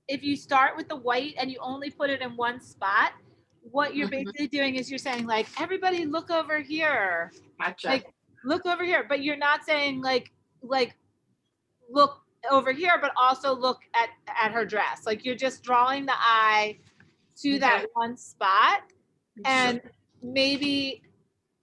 if you start with the white and you only put it in one spot, what you're basically doing is you're saying like, everybody look over here. Gotcha. Like, look over here. But you're not saying like look over here, but also look at her dress. Like, you're just drawing the eye to that one spot. And maybe,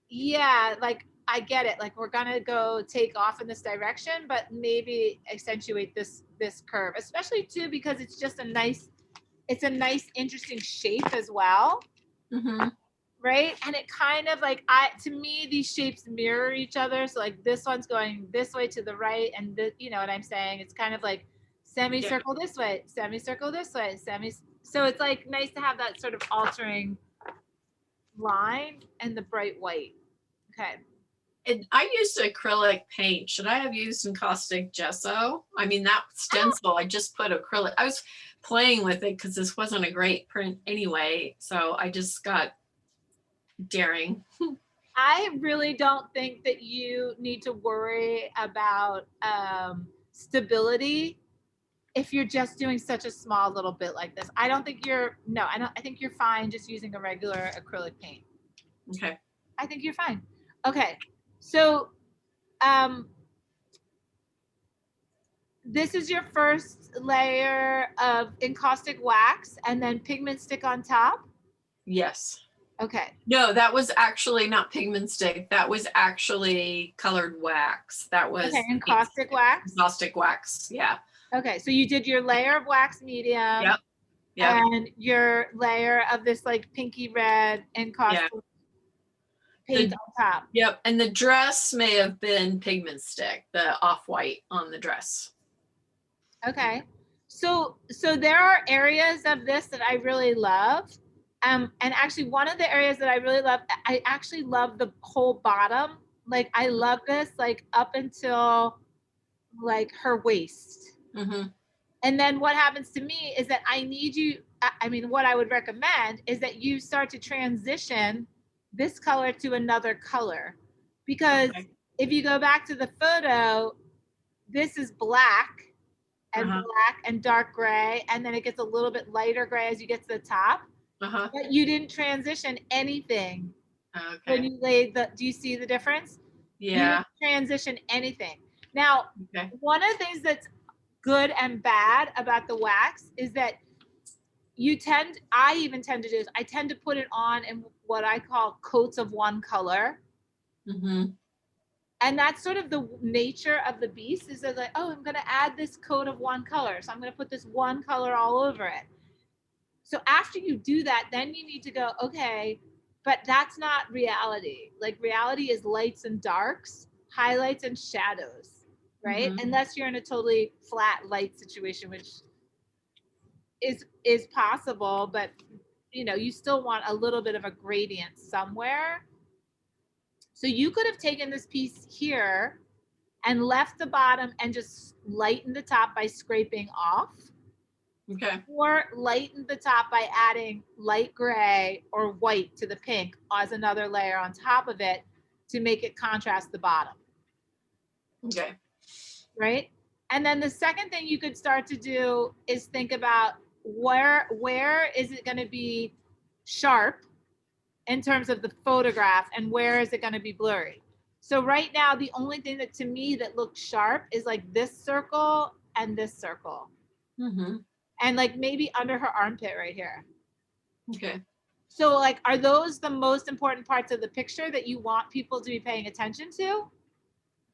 yeah, like, I get it. Like, we're gonna go take off in this direction, but maybe accentuate this curve, especially too, because it's just a nice, interesting shape as well. Right? And it kind of like, to me, these shapes mirror each other. So like this one's going this way to the right, and you know what I'm saying? It's kind of like semicircle this way, semicircle this way, so it's like nice to have that sort of altering line and the bright white. Okay. And I used acrylic paint. Should I have used encaustic gesso? I mean, that stencil, I just put acrylic. I was playing with it because this wasn't a great print anyway. So I just got daring. I really don't think that you need to worry about stability if you're just doing such a small little bit like this. I think you're fine just using a regular acrylic paint. Okay. I think you're fine. Okay. So this is your first layer of encaustic wax and then pigment stick on top? Yes. Okay. No, that was actually not pigment stick. That was actually colored wax. That was encaustic wax? Encaustic wax, yeah. Okay, so you did your layer of wax medium. Yep. And your layer of this like pinky red encaustic paint on top. Yep, and the dress may have been pigment stick, the off-white on the dress. Okay, so there are areas of this that I really love. And actually one of the areas that I really love, I actually love the whole bottom. Like, I love this, like up until like her waist. And then what happens to me is that what I would recommend is that you start to transition this color to another color. Because if you go back to the photo, this is black and dark gray, and then it gets a little bit lighter gray as you get to the top. But you didn't transition anything. When you laid do you see the difference? Yeah. You didn't transition anything. Now, one of the things that's good and bad about the wax is that I tend to put it on in what I call coats of one color. And that's sort of the nature of the beast, is that like, oh, I'm going to add this coat of one color. So I'm going to put this one color all over it. So after you do that, then you need to go, okay, but that's not reality. Like, reality is lights and darks, highlights and shadows, right? Unless you're in a totally flat light situation, which is possible, but you know, you still want a little bit of a gradient somewhere. So you could have taken this piece here and left the bottom and just lightened the top by scraping off. Or lighten the top by adding light gray or white to the pink as another layer on top of it to make it contrast the bottom. Right? And then the second thing you could start to do is think about where is it going to be sharp in terms of the photograph, and where is it going to be blurry. So right now, the only thing that to me that looks sharp is like this circle and this circle. And like maybe under her armpit right here. So like, are those the most important parts of the picture that you want people to be paying attention to?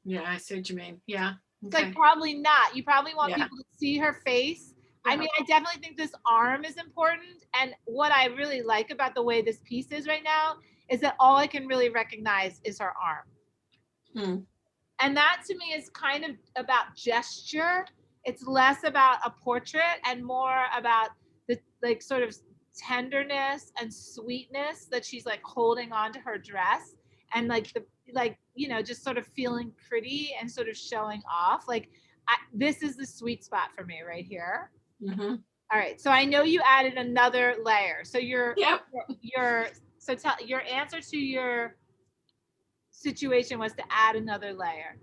Yeah, I see what you mean. Yeah. It's like, probably not. You probably want people to see her face. I mean, I definitely think this arm is important. And what I really like about the way this piece is right now is that all I can really recognize is her arm. And that to me is kind of about gesture. It's less about a portrait and more about the like sort of tenderness and sweetness that she's like holding onto her dress, and like you know, just sort of feeling pretty and sort of showing off. Like, this is the sweet spot for me right here. All right, so I know you added another layer. So your answer to your situation was to add another layer,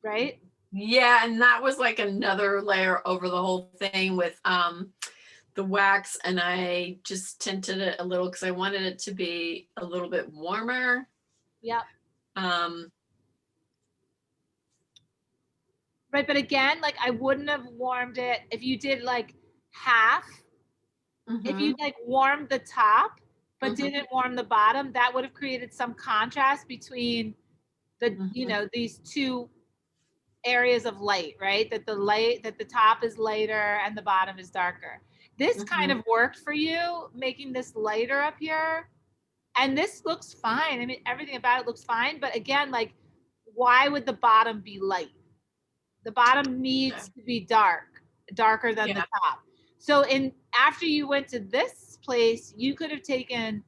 right? Yeah, and that was like another layer over the whole thing with the wax, and I just tinted it a little because I wanted it to be a little bit warmer. Yep. Um, Right, but again, like I wouldn't have warmed it if you did like half. If you mhm, like warmed the top but mhm, didn't warm the bottom, that would have created some contrast between the, mhm, these two areas of light, right? That the top is lighter and the bottom is darker. This kind mhm. of worked for you, making this lighter up here. And this looks fine. I mean, everything about it looks fine. But again, like, why would the bottom be light? The bottom Yeah, needs to be darker than the yeah, top. So after you went to this place, you could have taken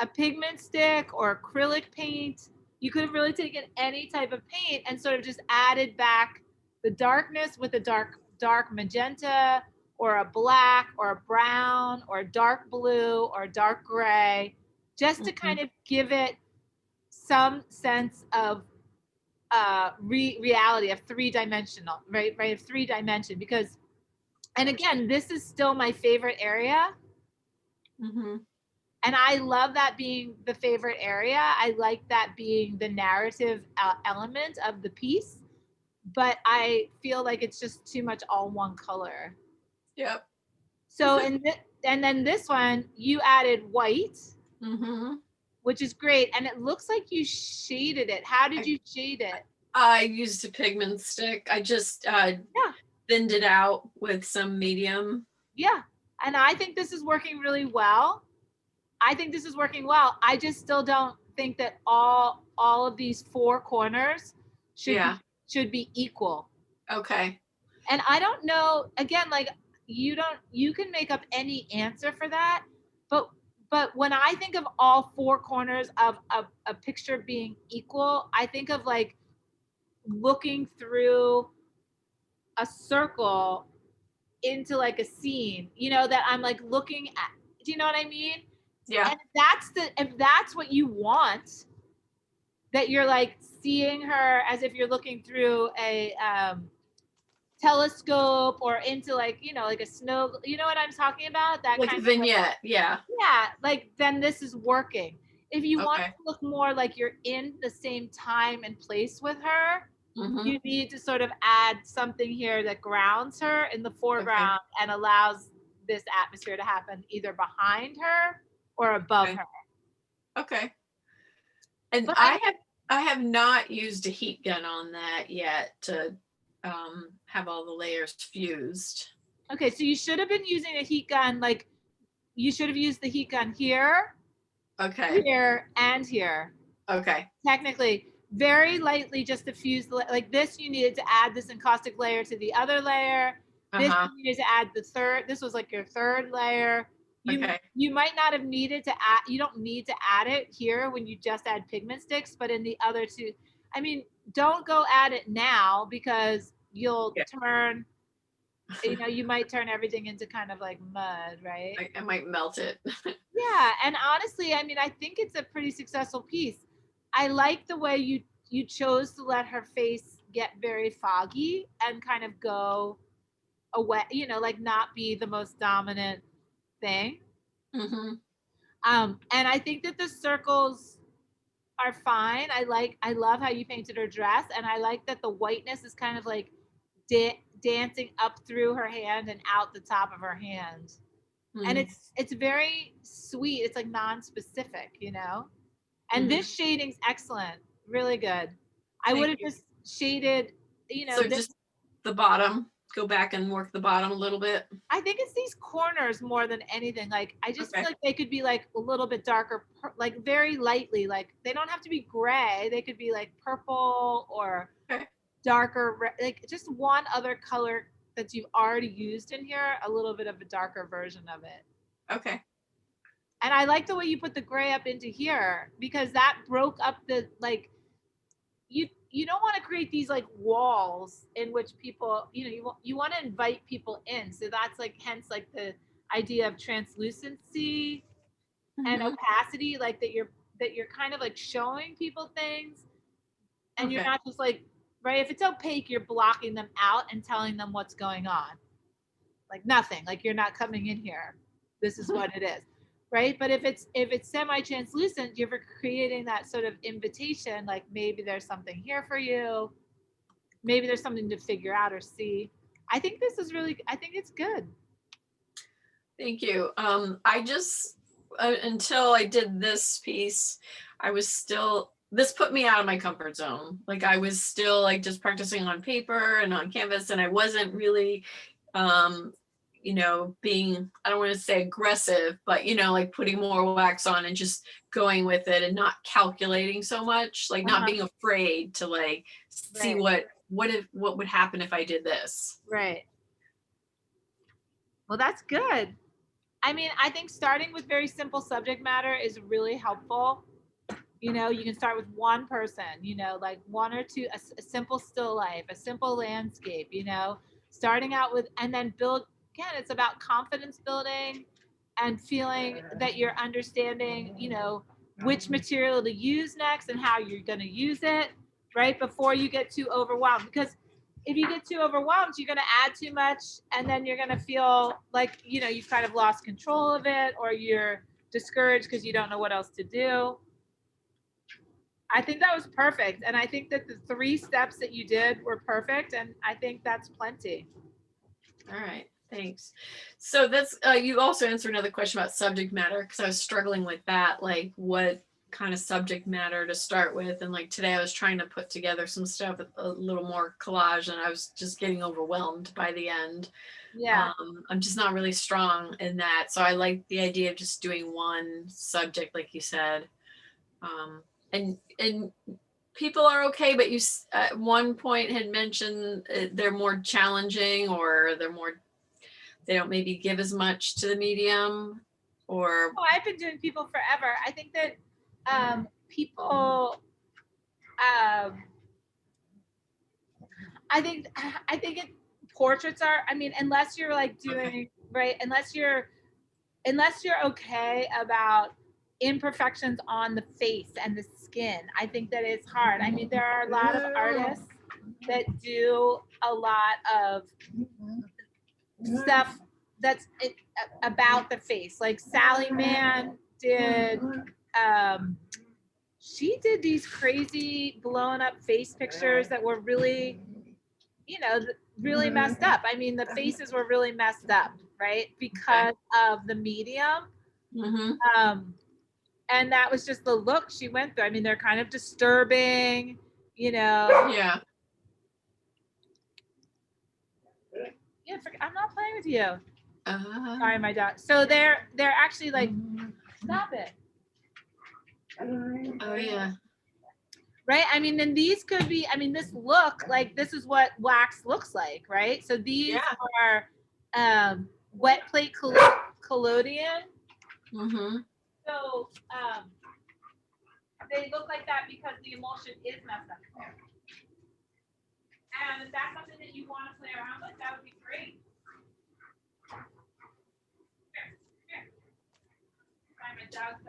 a pigment stick or acrylic paint. You could have really taken any type of paint and sort of just added back the darkness with a dark magenta or a black or a brown or a dark blue or a dark gray, just to mhm, kind of give it some sense of reality of three-dimensional, right, of 3 dimension. Because, and again, this is still my favorite area, mhm. and I love that being the favorite area. I like that being the narrative element of the piece, but I feel like it's just too much all one color. Yep. So and then this one you added white, Mhm. which is great, and it looks like you shaded it. How did I you shade it? I used a pigment stick. I just Yeah, thinned it out with some medium. yeah, and I think this is working really well. I think this is working well. I just still don't think that all of these four corners should Yeah. be should be equal. Okay. And I don't know, again, like, you can make up any answer for that, but when I think of all four corners of a picture being equal, I think of like looking through a circle into like a scene, that I'm like looking at. Do you know what I mean? Yeah. And if that's what you want, that you're like seeing her as if you're looking through a telescope or into like, like a snow, you know what I'm talking about, that Like kind a of like, vignette. Yeah. yeah, like, then this is working. If you want it Okay. to look more like you're in the same time and place with her, Mhm. you need to sort of add something here that grounds her in the Okay. foreground and allows this atmosphere to happen either behind her or above Okay. her. Okay. And But I I have not used a heat gun on that yet to have all the layers fused. Okay, so you should have been using a heat gun, like, you should have used the heat gun here, Okay. here, and here. Okay. Technically, very lightly, just to fuse like this, you needed to add this encaustic layer to the other layer. This, Uh-huh. you needed to add the third. This was like your third layer. You Okay. you might not have needed to add. You don't need to add it here when you just add pigment sticks, but in the other two, I mean, don't go add it now because you'll Yeah. turn. You might turn everything into kind of like mud, right? I might melt it. Yeah, and honestly, I mean, I think it's a pretty successful piece. I like the way you chose to let her face get very foggy and kind of go away, like not be the most dominant thing. Hmm. And I think that the circles are fine. I love how you painted her dress, and I like that the whiteness is kind of like dancing up through her hand and out the top of her hand. And Hmm. it's very sweet. It's like non-specific. And Hmm. this shading's excellent, really good. I would Thank have you. just shaded, So this. just the bottom, go back and work the bottom a little bit. I think it's these corners more than anything. Like, I just feel Okay. like they could be like a little bit darker, like very lightly. Like, they don't have to be gray. They could be like purple or Okay. darker, like just one other color that you've already used in here, a little bit of a darker version of it. Okay. And I like the way you put the gray up into here because that broke up the, like, you don't want to create these like walls in which people, you want to invite people in. So that's like, hence like the idea of translucency and Hmm. opacity, like that you're kind of like showing people things, and you're Okay. not just like right? If it's opaque, you're blocking them out and telling them what's going on. Like nothing, like you're not coming in here. This is what it is. Right? But if it's semi-translucent, you're creating that sort of invitation, like maybe there's something here for you. Maybe there's something to figure out or see. I think it's good. Thank you. I just, until I did this piece, I was still, this put me out of my comfort zone. Like I was still like just practicing on paper and on canvas, and I wasn't really, being, I don't want to say aggressive, but, like putting more wax on and just going with it and not calculating so much, like not being afraid to like see what would happen if I did this. Right. Well, that's good. I mean, I think starting with very simple subject matter is really helpful. You can start with one person, like one or two, a simple still life, a simple landscape, starting out with, and then build, again, it's about confidence building and feeling that you're understanding, which material to use next and how you're going to use it, right? Before you get too overwhelmed. Because if you get too overwhelmed, you're going to add too much, and then you're going to feel like, you've kind of lost control of it, or you're discouraged because you don't know what else to do. I think that was perfect. And I think that the 3 steps that you did were perfect. And I think that's plenty. All right. Thanks. So that's, you also answered another question about subject matter, because I was struggling with that, like what kind of subject matter to start with. And like today I was trying to put together some stuff, a little more collage, and I was just getting overwhelmed by the end. Yeah. I'm just not really strong in that. So I like the idea of just doing one subject, like you said. And people are okay, but you at one point had mentioned they're more challenging, or they don't maybe give as much to the medium, or. Oh, I've been doing people forever. I think that people, I think portraits are, I mean, unless you're like doing, right, unless you're okay about imperfections on the face and the skin, I think that it's hard. I mean, there are a lot of artists that do a lot of stuff that's about the face. Like Sally Mann did, she did these crazy blown up face pictures that were really, really messed up. I mean, the faces were really messed up, right? Because of the medium. And that was just the look she went through. I mean, they're kind of disturbing, Yeah. Yeah, I'm not playing with you. Sorry, my dog. So they're actually like, stop it. Oh yeah. Right. I mean, then these could be. I mean, this look like this is what wax looks like, right? So these are wet plate collodion. So they look like that because the emulsion is messed up there. And if that's something that you want to play around with, that would be great. Here. Sorry, my dog's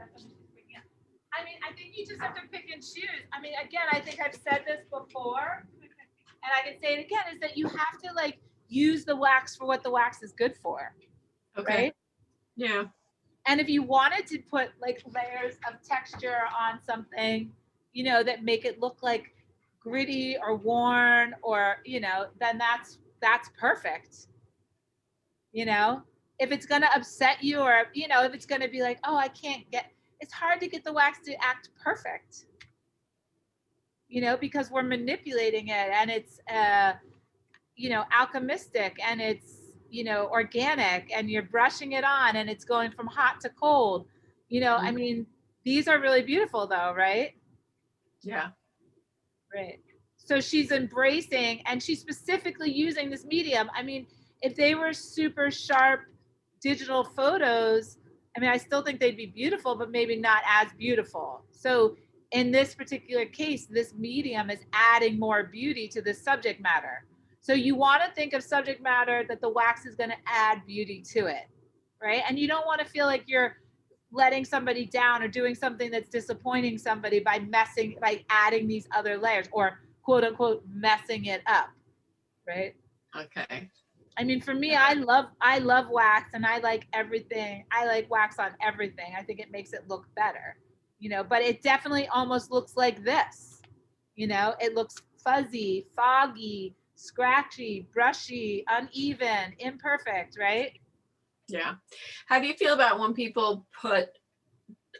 I mean, I think you just have to pick and choose. I mean, again, I think I've said this before, and I can say it again, is that you have to like use the wax for what the wax is good for. Okay. Right? Yeah. And if you wanted to put like layers of texture on something, that make it look like gritty or worn, or, then that's perfect. If it's going to upset you, or, if it's going to be like, oh, it's hard to get the wax to act perfect, because we're manipulating it, and it's, alchemistic, and it's, organic, and you're brushing it on, and it's going from hot to cold. I mean, these are really beautiful though, right? Yeah. Right. So she's embracing, and she's specifically using this medium. I mean, if they were super sharp digital photos, I mean, I still think they'd be beautiful, but maybe not as beautiful. So in this particular case, this medium is adding more beauty to the subject matter. So you want to think of subject matter that the wax is going to add beauty to it, right? And you don't want to feel like you're letting somebody down or doing something that's disappointing somebody by adding these other layers, or quote unquote messing it up, right? Okay. I mean, for me, I love wax, and I like everything. I like wax on everything. I think it makes it look better, but it definitely almost looks like this. It looks fuzzy, foggy, scratchy, brushy, uneven, imperfect, right? Yeah. How do you feel about when people put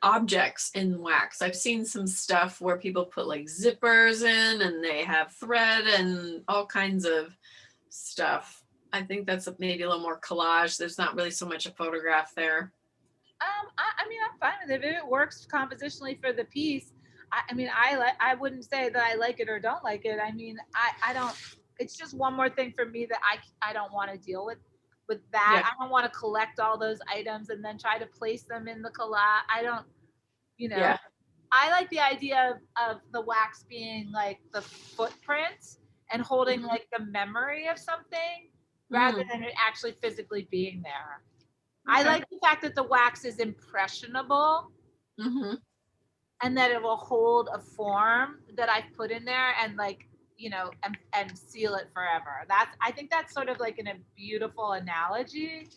objects in wax? I've seen some stuff where people put like zippers in and they have thread and all kinds of stuff. I think that's maybe a little more collage. There's not really so much a photograph there. I mean, I'm fine with it if it works compositionally for the piece. I mean, I wouldn't say that I like it or don't like it. I mean, I don't. It's just one more thing for me that I don't want to deal with that. Yeah. I don't want to collect all those items and then try to place them in the collage. I don't. Yeah. I like the idea of the wax being like the footprint and holding Mhm. like the memory of something rather Mm. than it actually physically being there. I Okay. like the fact that the wax is impressionable Mm-hmm. and that it will hold a form that I've put in there and like, and seal it forever. I think that's sort of like a beautiful analogy.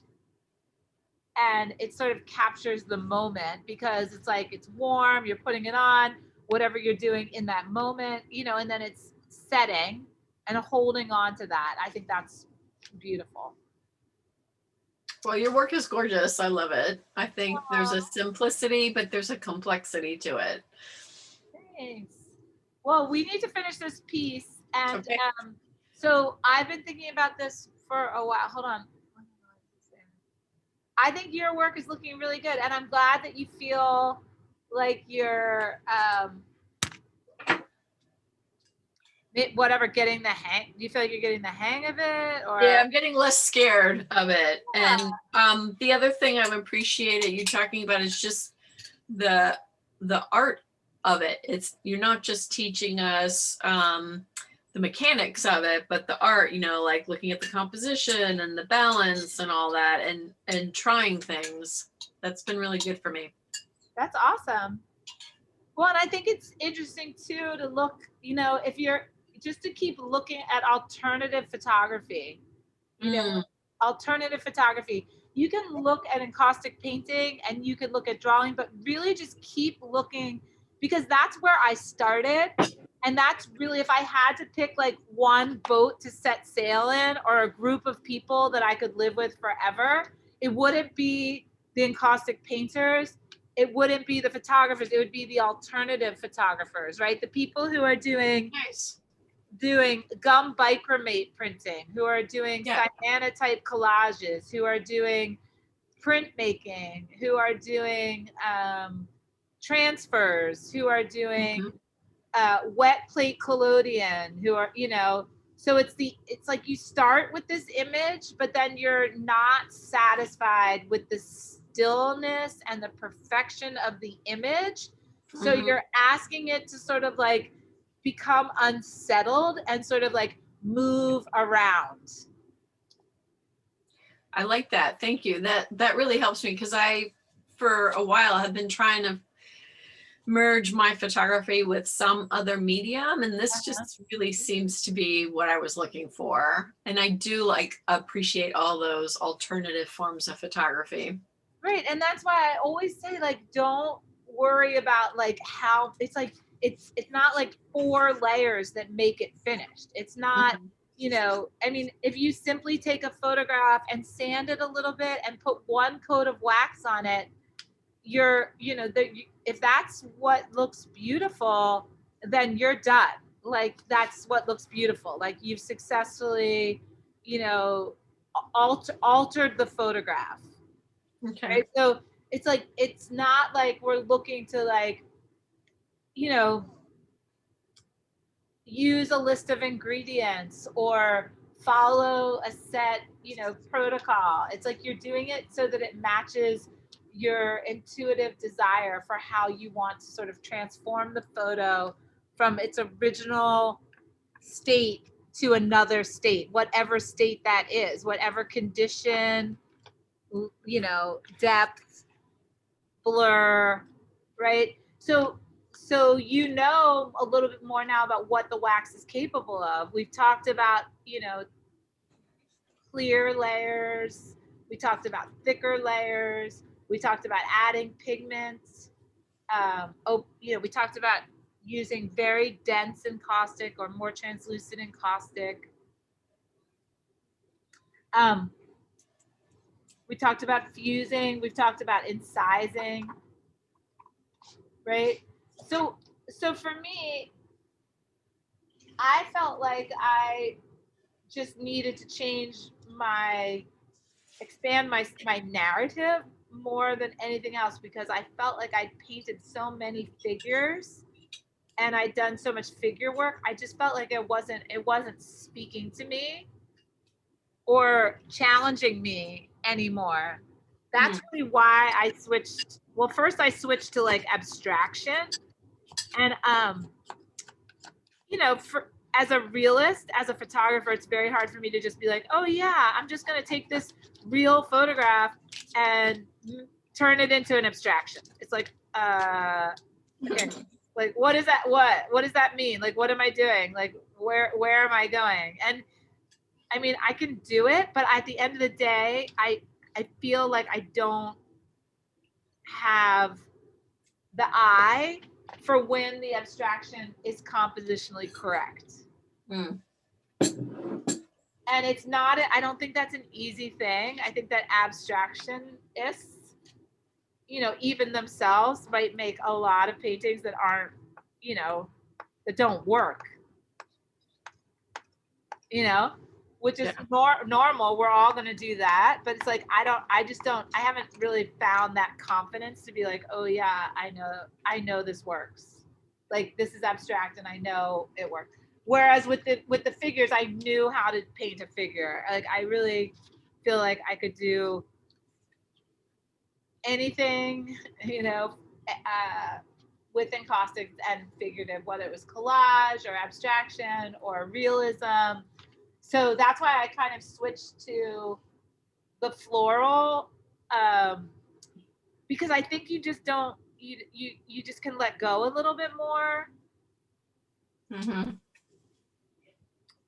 And it sort of captures the moment because it's like it's warm, you're putting it on, whatever you're doing in that moment, and then it's setting and holding on to that. I think that's beautiful. Well, your work is gorgeous. I love it. I think there's a Aw, simplicity, but there's a complexity to it. thanks. Well, we need to finish this piece. And Okay. so I've been thinking about this for a while. Hold on. I think your work is looking really good. And I'm glad that you feel like you're whatever, getting the hang. Do you feel like you're getting the hang of it, or? Yeah, I'm getting less scared of it. Yeah. And the other thing I've appreciated you talking about is just the art of it. It's you're not just teaching us the mechanics of it, but the art, like looking at the composition and the balance and all that and trying things. That's been really good for me. That's awesome. Well, and I think it's interesting too to look, if you're just to keep looking at alternative photography, you know, Mm, alternative photography. You can look at encaustic painting and you can look at drawing, but really just keep looking because that's where I started. And that's really, if I had to pick like one boat to set sail in or a group of people that I could live with forever, it wouldn't be the encaustic painters. It wouldn't be the photographers. It would be the alternative photographers, right? The people who are nice. doing gum bichromate printing, who are doing Yeah. cyanotype collages, who are doing printmaking, who are doing transfers, who are doing Mhm. wet plate collodion, who are, so it's like you start with this image, but then you're not satisfied with the stillness and the perfection of the image. So Mhm. you're asking it to sort of like become unsettled and sort of like move around. I like that. Thank you. That really helps me because I, for a while, have been trying to merge my photography with some other medium, and this just really seems to be what I was looking for. And I do appreciate all those alternative forms of photography. Right. And that's why I always say, like, don't worry about like how it's like it's not like 4 layers that make it finished. It's not, Mhm. I mean, if you simply take a photograph and sand it a little bit and put one coat of wax on it, you're, if that's what looks beautiful, then you're done. Like that's what looks beautiful. Like you've successfully, you know, altered the photograph. Okay. Right? So it's like it's not like we're looking to like, you know, use a list of ingredients or follow a set, protocol. It's like you're doing it so that it matches your intuitive desire for how you want to sort of transform the photo from its original state to another state, whatever state that is, whatever condition, depth, blur, right? So so you know a little bit more now about what the wax is capable of. We've talked about, you know, clear layers. We talked about thicker layers. We talked about adding pigments. You know, we talked about using very dense encaustic or more translucent encaustic. We talked about fusing. We've talked about incising, right? So for me, I felt like I just needed to expand my narrative more than anything else, because I felt like I painted so many figures and I'd done so much figure work. I just felt like it wasn't speaking to me or challenging me anymore. That's really why I switched. Well, first I switched to like abstraction, and you know, as a realist, as a photographer, it's very hard for me to just be like, oh yeah, I'm just gonna take this real photograph and turn it into an abstraction. It's like, okay, like what is that? What does that mean? Like, what am I doing? Like, where am I going? And I mean, I can do it, but at the end of the day, I feel like I don't have the eye for when the abstraction is compositionally correct. And it's not, I don't think that's an easy thing. I think that abstractionists, you know, even themselves might make a lot of paintings that aren't, you know, that don't work, you know, which is normal. We're all going to do that. But it's like, I haven't really found that confidence to be like, oh yeah, I know this works. Like, this is abstract and I know it works. Whereas with the figures, I knew how to paint a figure. Like, I really feel like I could do anything, you know, with encaustic and figurative, whether it was collage or abstraction or realism. So that's why I kind of switched to the floral, because I think you just don't, you just can let go a little bit more.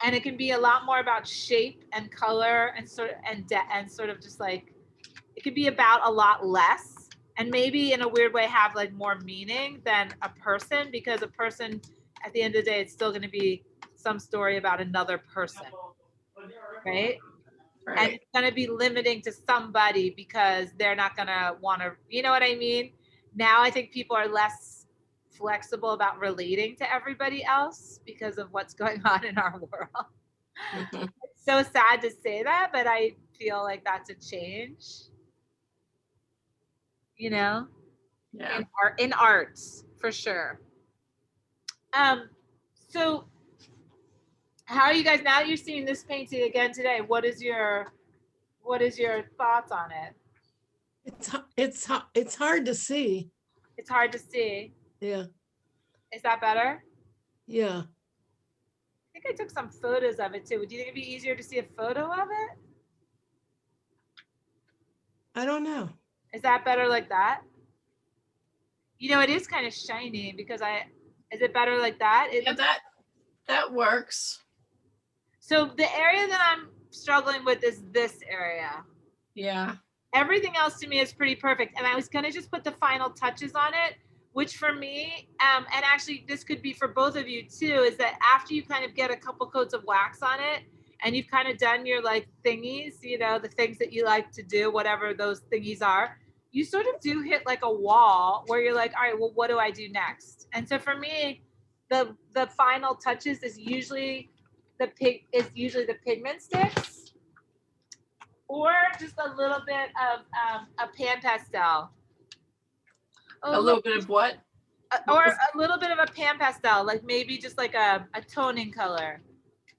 And it can be a lot more about shape and color and sort of just like, it could be about a lot less, and maybe in a weird way have like more meaning than a person, because a person at the end of the day, it's still going to be some story about another person, right? And it's going to be limiting to somebody because they're not going to want to, you know what I mean? Now I think people are less flexible about relating to everybody else because of what's going on in our world. It's so sad to say that, but I feel like that's a change, you know? Yeah. In arts, for sure. So how are you guys, now that you're seeing this painting again today, what is your thoughts on it? It's hard to see. It's hard to see. Yeah. Is that better? Yeah. I think I took some photos of it too. Do you think it'd be easier to see a photo of it? I don't know. Is that better like that? You know, it is kind of shiny because is it better like that? Yeah, that works. So the area that I'm struggling with is this area. Yeah. Everything else to me is pretty perfect. And I was going to just put the final touches on it, which for me, and actually this could be for both of you too, is that after you kind of get a couple coats of wax on it and you've kind of done your like thingies, you know, the things that you like to do, whatever those thingies are, you sort of do hit like a wall where you're like, all right, well, what do I do next? And so for me, the final touches is usually the pigment sticks, or just a little bit of a pan pastel. A little bit of what? Or a little bit of a pan pastel, like maybe just like a toning color.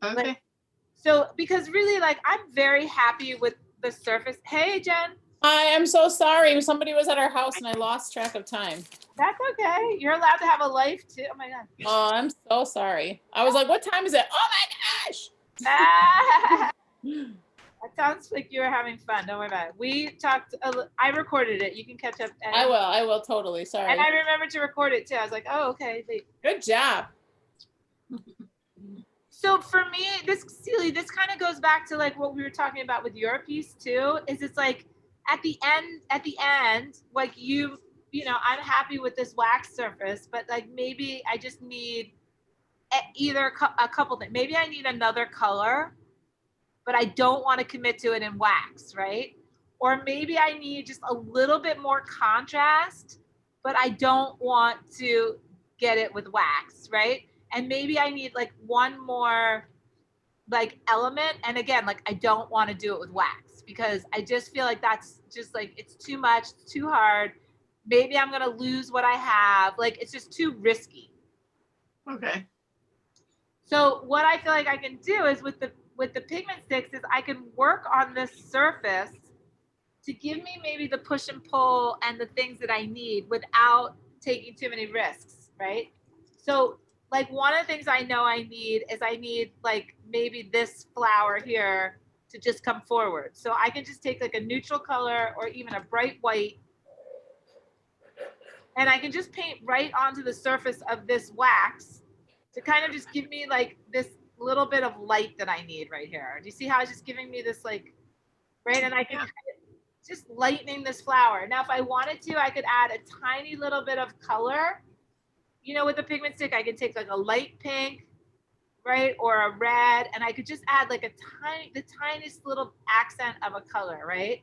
Okay. Like, so, because really, like, I'm very happy with the surface. Hey, Jen. Hi, I'm so sorry. Somebody was at our house and I lost track of time. That's okay. You're allowed to have a life too. Oh my God. Oh, I'm so sorry. I was like, what time is it? Oh my gosh. A sounds like you were having fun. Don't worry about it. We talked, I recorded it. You can catch up. I will totally. Sorry. And I remembered to record it too. I was like, oh, okay. Good job. So for me, this kind of goes back to like what we were talking about with your piece too, is it's like at the end, like you know, I'm happy with this wax surface, but like maybe I just need either a couple things. Maybe I need another color, but I don't want to commit to it in wax, right? Or maybe I need just a little bit more contrast, but I don't want to get it with wax, right? And maybe I need like one more like element. And again, like I don't want to do it with wax because I just feel like that's just like, it's too much, it's too hard. Maybe I'm going to lose what I have. Like, it's just too risky. Okay. So what I feel like I can do is with the pigment sticks is I can work on this surface to give me maybe the push and pull and the things that I need without taking too many risks, right? So like one of the things I know I need is I need like maybe this flower here to just come forward. So I can just take like a neutral color or even a bright white, and I can just paint right onto the surface of this wax to kind of just give me like this little bit of light that I need right here. Do you see how it's just giving me this like, right? And I can kind of just lightening this flower. Now, if I wanted to, I could add a tiny little bit of color. You know, with the pigment stick, I could take like a light pink, right? Or a red, and I could just add like the tiniest little accent of a color, right?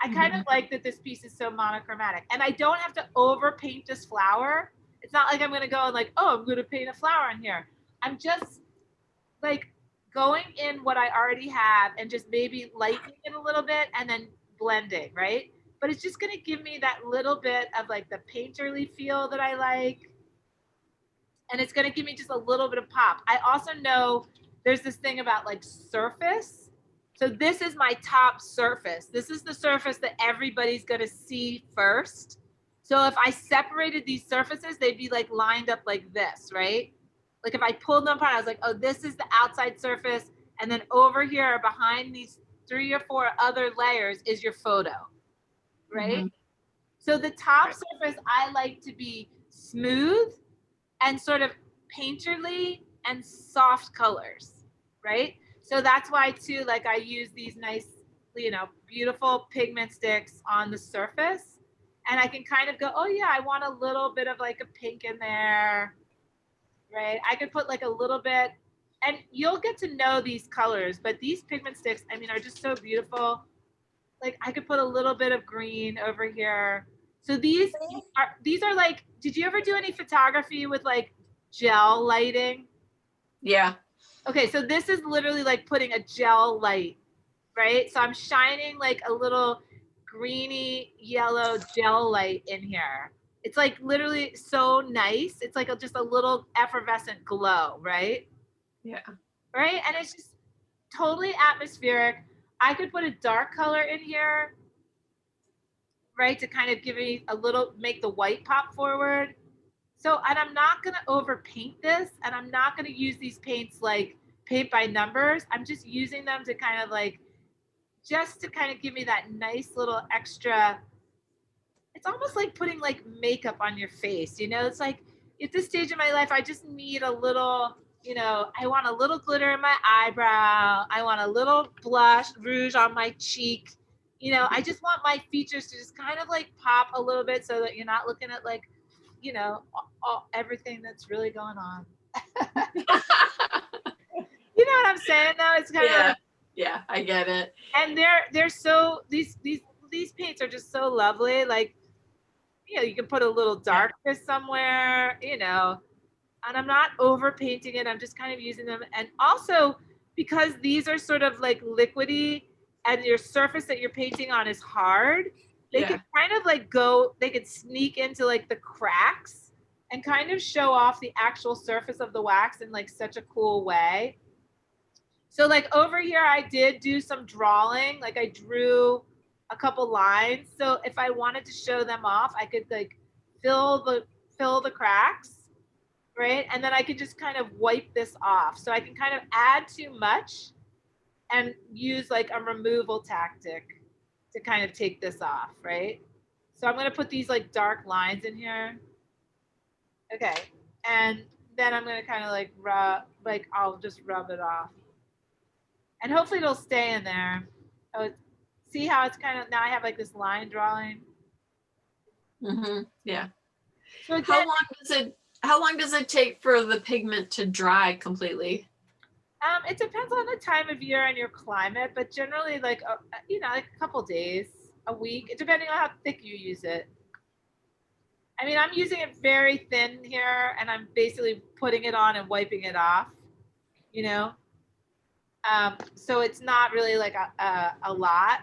I kind of like that this piece is so monochromatic, and I don't have to overpaint this flower. It's not like I'm going to go and like, oh, I'm going to paint a flower in here. I'm just like going in what I already have and just maybe lightening it a little bit and then blending, right? But it's just going to give me that little bit of like the painterly feel that I like. And it's going to give me just a little bit of pop. I also know there's this thing about like surface. So this is my top surface. This is the surface that everybody's going to see first. So if I separated these surfaces, they'd be like lined up like this, right? Like if I pulled them apart, I was like, oh, this is the outside surface. And then over here behind these 3 or 4 other layers is your photo, right? So the top surface, I like to be smooth and sort of painterly and soft colors, right? So that's why too, like I use these nice, you know, beautiful pigment sticks on the surface. And I can kind of go, oh yeah, I want a little bit of like a pink in there, right? I could put like a little bit, and you'll get to know these colors, but these pigment sticks, I mean, are just so beautiful. Like I could put a little bit of green over here. So these are like, did you ever do any photography with like gel lighting? Yeah. Okay, so this is literally like putting a gel light, right? So I'm shining like a little greeny yellow gel light in here. It's like literally so nice. It's like just a little effervescent glow, right? Yeah. Right? And it's just totally atmospheric. I could put a dark color in here, right? To kind of give me a little, make the white pop forward. So, and I'm not going to overpaint this, and I'm not going to use these paints like paint by numbers. I'm just using them to kind of like, just to kind of give me that nice little extra. It's almost like putting like makeup on your face, you know? It's like at this stage of my life, I just need a little, you know, I want a little glitter in my eyebrow. I want a little blush, rouge on my cheek. You know, I just want my features to just kind of like pop a little bit so that you're not looking at like, you know, everything that's really going on. You know what I'm saying though? It's kind of like, yeah, I get it. and they're so, these paints are just so lovely. Like, you know, you can put a little darkness somewhere, you know, and I'm not over painting it. I'm just kind of using them. And also because these are sort of like liquidy and your surface that you're painting on is hard, they can kind of like go, they could sneak into like the cracks and kind of show off the actual surface of the wax in like such a cool way. So like over here, I did do some drawing, like I drew a couple lines. So if I wanted to show them off, I could like fill the cracks, right? And then I could just kind of wipe this off. So I can kind of add too much and use like a removal tactic to kind of take this off, right? So I'm gonna put these like dark lines in here. Okay, and then I'm gonna kind of like rub, like I'll just rub it off. And hopefully it'll stay in there. Oh, see how it's kind of, now I have like this line drawing. Yeah. So again, How long does it take for the pigment to dry completely? it depends on the time of year and your climate, but generally like, like a couple days, a week, depending on how thick you use it. I mean, I'm using it very thin here, and I'm basically putting it on and wiping it off, you know? So it's not really like a lot.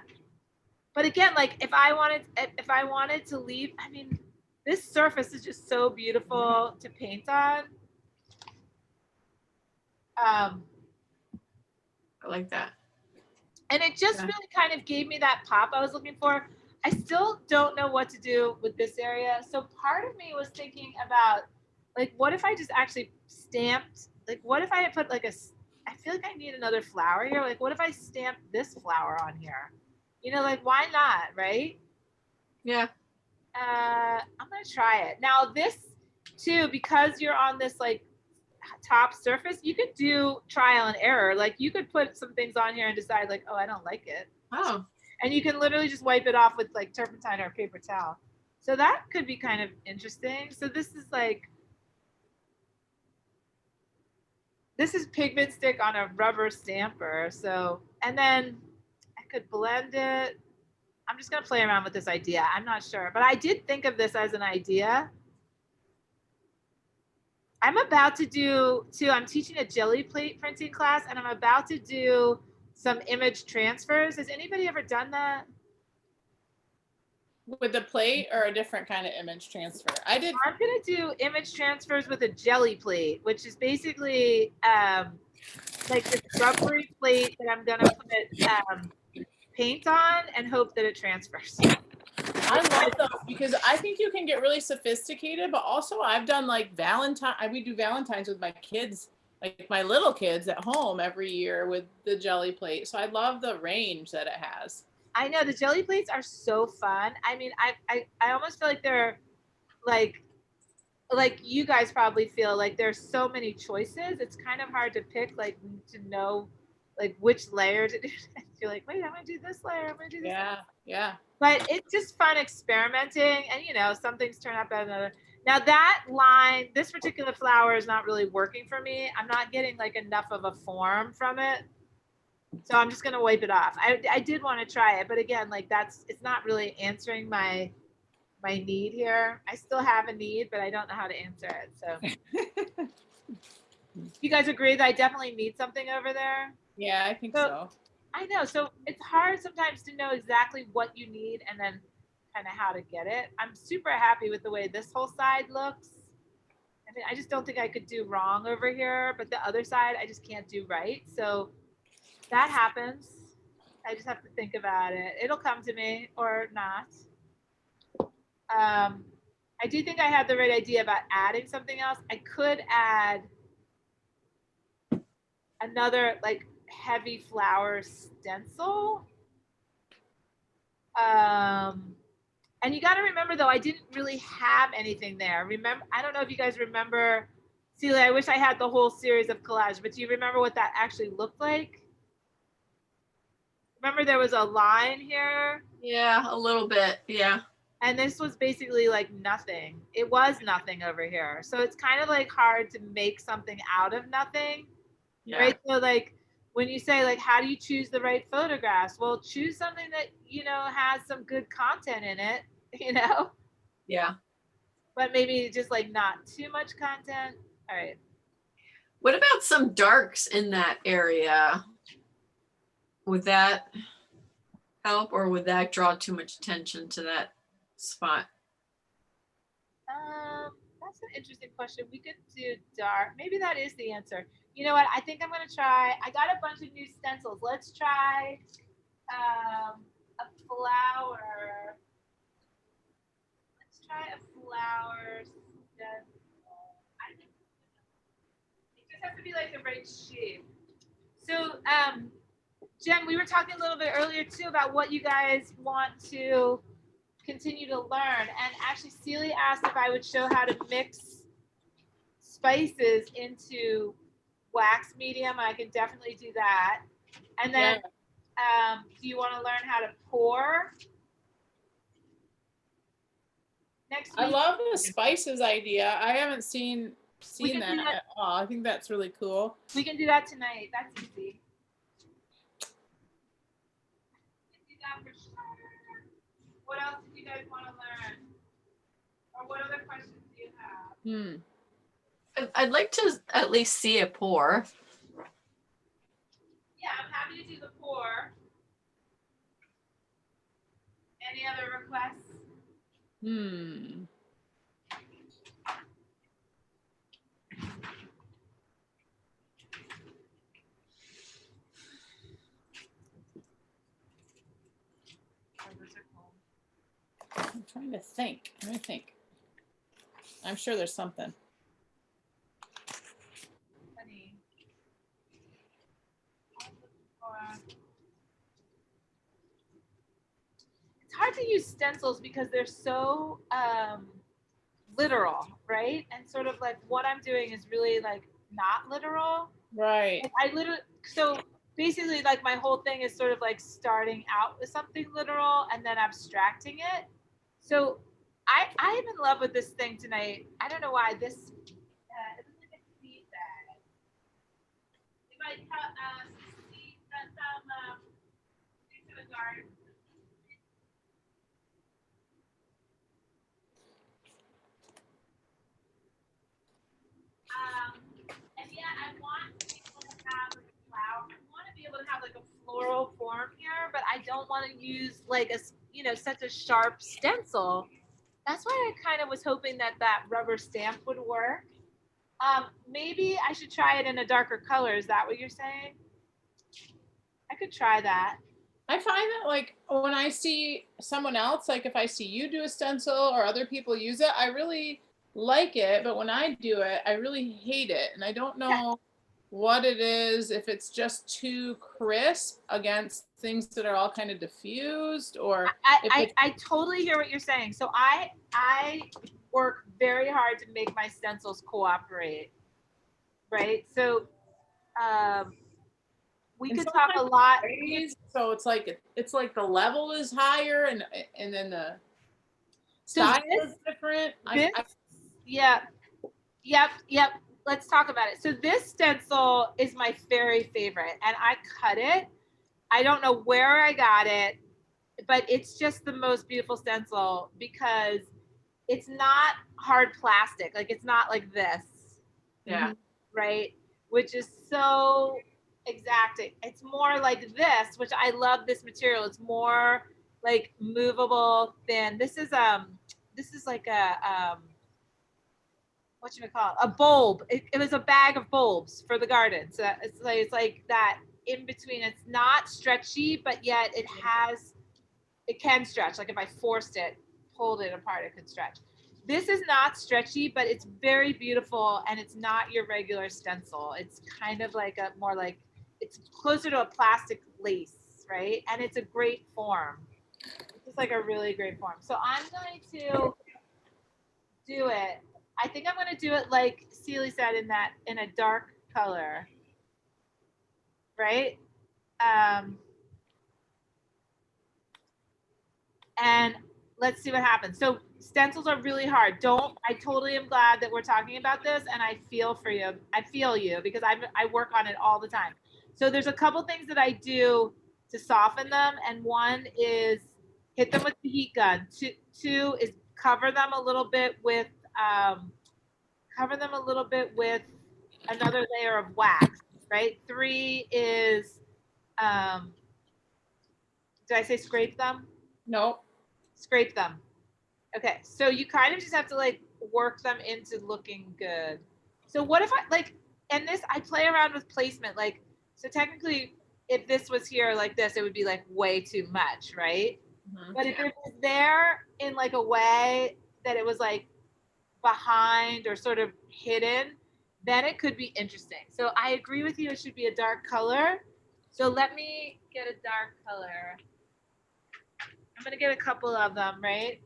But again, like if I wanted to leave, I mean, this surface is just so beautiful to paint on. I like that. And it just really kind of gave me that pop I was looking for. I still don't know what to do with this area. So part of me was thinking about, like, what if I just actually stamped, like, what if I had put like I feel like I need another flower here. Like, what if I stamped this flower on here? You know, like, why not, right? Yeah. I'm gonna try it. Now this too, because you're on this like top surface, you could do trial and error. Like you could put some things on here and decide like, oh, I don't like it. Oh. And you can literally just wipe it off with like turpentine or a paper towel. So that could be kind of interesting. So this is pigment stick on a rubber stamper. So, and then I could blend it. I'm just gonna play around with this idea. I'm not sure, but I did think of this as an idea. I'm about to do too, I'm teaching a jelly plate printing class, and I'm about to do some image transfers. Has anybody ever done that? With the plate or a different kind of image transfer? I did. I'm gonna do image transfers with a jelly plate, which is basically like this rubbery plate that I'm gonna put paint on and hope that it transfers. I love those because I think you can get really sophisticated, but also I've done like we do Valentine's with my kids, like my little kids at home every year with the jelly plate. So I love the range that it has. I know the jelly plates are so fun. I mean, I almost feel like they're like you guys probably feel like there's so many choices. It's kind of hard to pick, like to know like which layer to do. You're like, wait, I'm gonna do this layer. I'm gonna do this. Yeah, yeah. But it's just fun experimenting, and some things turn out better than others. Now that line, this particular flower is not really working for me. I'm not getting like enough of a form from it. So I'm just gonna wipe it off. I did want to try it, but again, like it's not really answering my need here. I still have a need, but I don't know how to answer it. So you guys agree that I definitely need something over there? Yeah, I think so. I know. So it's hard sometimes to know exactly what you need and then kind of how to get it. I'm super happy with the way this whole side looks. I mean, I just don't think I could do wrong over here, but the other side I just can't do right. So that happens. I just have to think about it. It'll come to me or not. I do think I had the right idea about adding something else. I could add another like heavy flower stencil. And you got to remember though, I didn't really have anything there. Remember, I don't know if you guys remember, Celia, I wish I had the whole series of collage, but do you remember what that actually looked like? Remember there was a line here? Yeah, a little bit. Yeah. And this was basically like nothing. It was nothing over here. So it's kind of like hard to make something out of nothing. Yeah. Right? So like when you say like, how do you choose the right photographs? Well, choose something that, has some good content in it, Yeah. But maybe just like not too much content. All right. What about some darks in that area? Would that help, or would that draw too much attention to that spot? That's an interesting question. We could do dark. Maybe that is the answer. You know what? I think I'm gonna try. I got a bunch of new stencils. Let's try a flower. Let's try a flower stencil. It just has to be like the right shape. So Jen, we were talking a little bit earlier too about what you guys want to continue to learn. And actually, Celie asked if I would show how to mix spices into wax medium. I can definitely do that. And then, do you want to learn how to pour? Next I week, love the spices idea. I haven't seen We can do that that. at all. I think that's really cool. we can do that tonight. That's easy. We can do that for sure. What else do you guys want to learn? Or what other questions do you have? I'd like to at least see a pour. Yeah, I'm happy to do the pour. Any other requests? I'm trying to think. Let me think. I'm sure there's something. Funny. It's hard to use stencils because they're so literal, right? And sort of like what I'm doing is really like not literal. Right. Like I literally, so basically like my whole thing is sort of like starting out with something literal and then abstracting it. So I am in love with this thing tonight. I don't know why this it looks like a seed bag. If I cut seeds into a garden. And yeah, I want people to have like a flower. I want to be able to have like a floral form here, but I don't want to use like a such a sharp stencil. That's why I kind of was hoping that that rubber stamp would work. Maybe I should try it in a darker color. Is that what you're saying? I could try that. I find that like when I see someone else, like if I see you do a stencil or other people use it, I really like it. But when I do it, I really hate it. And I don't know what it is, if it's just too crisp against things that are all kind of diffused, or I totally hear what you're saying. So I work very hard to make my stencils cooperate. Right. So we could talk a lot. So it's like the level is higher and then the So style this, is different. Yep. Let's talk about it. So this stencil is my very favorite, and I cut it. I don't know where I got it, but it's just the most beautiful stencil because it's not hard plastic. Like it's not like this. Yeah. Right. Which is so exacting. It's more like this, which I love this material. It's more like movable, thin. This is like a what should we call it? A bulb. It was a bag of bulbs for the garden. So it's like that in between. It's not stretchy, but yet it can stretch. Like if I forced it, pulled it apart, it could stretch. This is not stretchy, but it's very beautiful, and it's not your regular stencil. It's kind of like it's closer to a plastic lace, right? And it's a great form. It's just like a really great form. So I'm going to do it. I think I'm going to do it like Celie said in a dark color, right? And let's see what happens. So stencils are really hard. I totally am glad that we're talking about this, and I feel for you. I feel you because I work on it all the time. So there's a couple things that I do to soften them, and one is hit them with the heat gun. Two is cover them a little bit with another layer of wax, right? 3 is did I say scrape them? Nope. Scrape them. Okay, so you kind of just have to like work them into looking good. So what if and this, I play around with placement, like, so technically if this was here like this, it would be like way too much, right? But if it was there in like a way that it was like behind or sort of hidden, then it could be interesting. So I agree with you, it should be a dark color. So let me get a dark color. I'm gonna get a couple of them, right?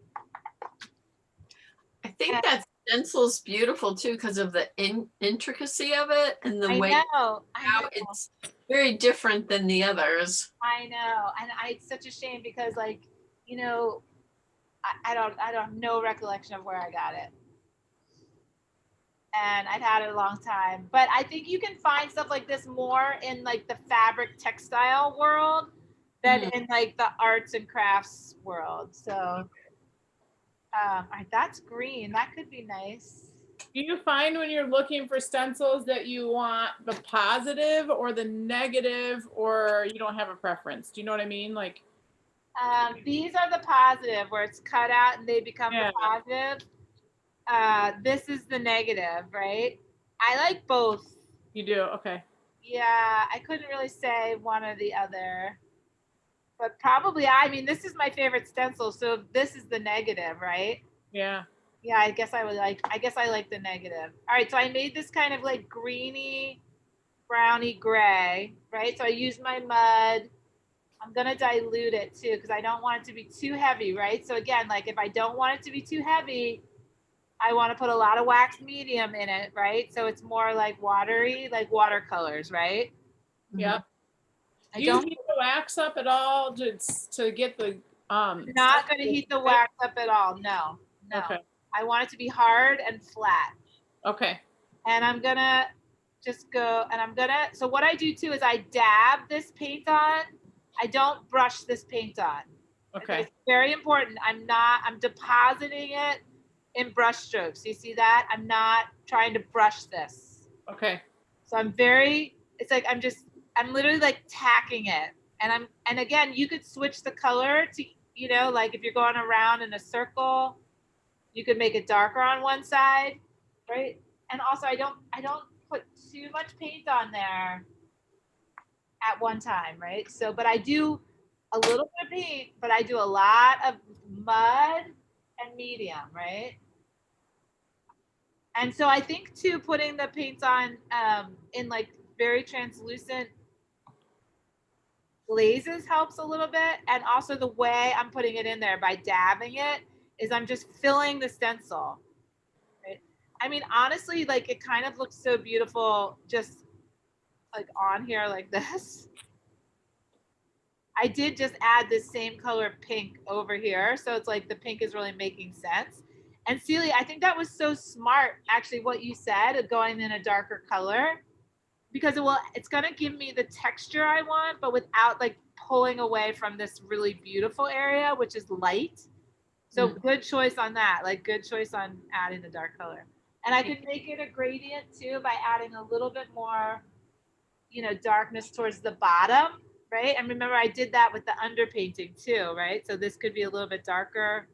I think that stencil's beautiful too because of the intricacy of it and the I way know, how it's very different than the others. I know, and it's such a shame because, like, you know, I don't have no recollection of where I got it, and I've had it a long time. But I think you can find stuff like this more in like the fabric textile world than in like the arts and crafts world. So, that's green. That could be nice. Do you find when you're looking for stencils that you want the positive or the negative, or you don't have a preference? Do you know what I mean? Like, These are the positive where it's cut out and they become Yeah. the positive. This is the negative, right? I like both. you do? Okay. Yeah, I couldn't really say one or the other. But probably, I mean, this is my favorite stencil, so this is the negative, right? Yeah. Yeah, I guess I like the negative. All right, so I made this kind of like greeny, browny gray, right? So I used my mud. I'm gonna dilute it too because I don't want it to be too heavy, right? So again, like if I don't want it to be too heavy, I want to put a lot of wax medium in it, right? So it's more like watery, like watercolors, right? Yep. I Do you don't heat the wax up at all to get the not gonna heat the wax up at all. No, no. Okay. I want it to be hard and flat. Okay. And I'm gonna just go and so what I do too is I dab this paint on. I don't brush this paint on. Okay. It's very important. I'm depositing it in brush strokes. You see that? I'm not trying to brush this. Okay. So it's like I'm literally like tacking it. And again, you could switch the color to, like if you're going around in a circle, you could make it darker on one side, right? And also I don't put too much paint on there at one time, right? So, but I do a little bit of paint, but I do a lot of mud and medium, right? And so I think too, putting the paints on in like very translucent glazes helps a little bit. And also the way I'm putting it in there by dabbing it is I'm just filling the stencil. Right? I mean, honestly, like it kind of looks so beautiful just like on here like this. I did just add this same color pink over here. So it's like the pink is really making sense. And Celia, I think that was so smart, actually, what you said of going in a darker color, because it's going to give me the texture I want, but without like pulling away from this really beautiful area, which is light. So good choice on that. Like good choice on adding the dark color. And I could make it a gradient too by adding a little bit more, darkness towards the bottom, right? And remember, I did that with the underpainting too, right? So this could be a little bit darker.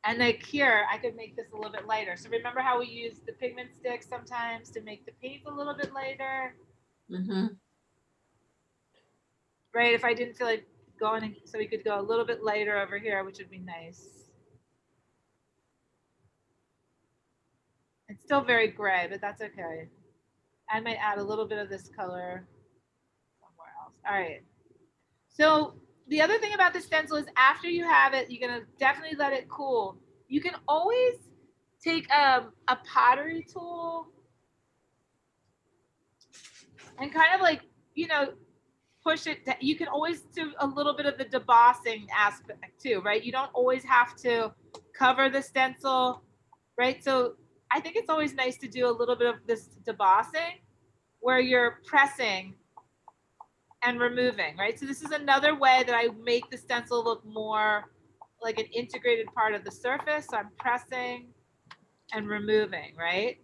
And like here, I could make this a little bit lighter. So remember how we use the pigment sticks sometimes to make the paint a little bit lighter? Right, if I didn't feel like going, so we could go a little bit lighter over here, which would be nice. It's still very gray, but that's okay. I might add a little bit of this color somewhere else. All right. So the other thing about the stencil is after you have it, you're going to definitely let it cool. You can always take a pottery tool and kind of like, push it. You can always do a little bit of the debossing aspect too, right? You don't always have to cover the stencil, right? So I think it's always nice to do a little bit of this debossing where you're pressing and removing, right? So this is another way that I make the stencil look more like an integrated part of the surface. So I'm pressing and removing, right?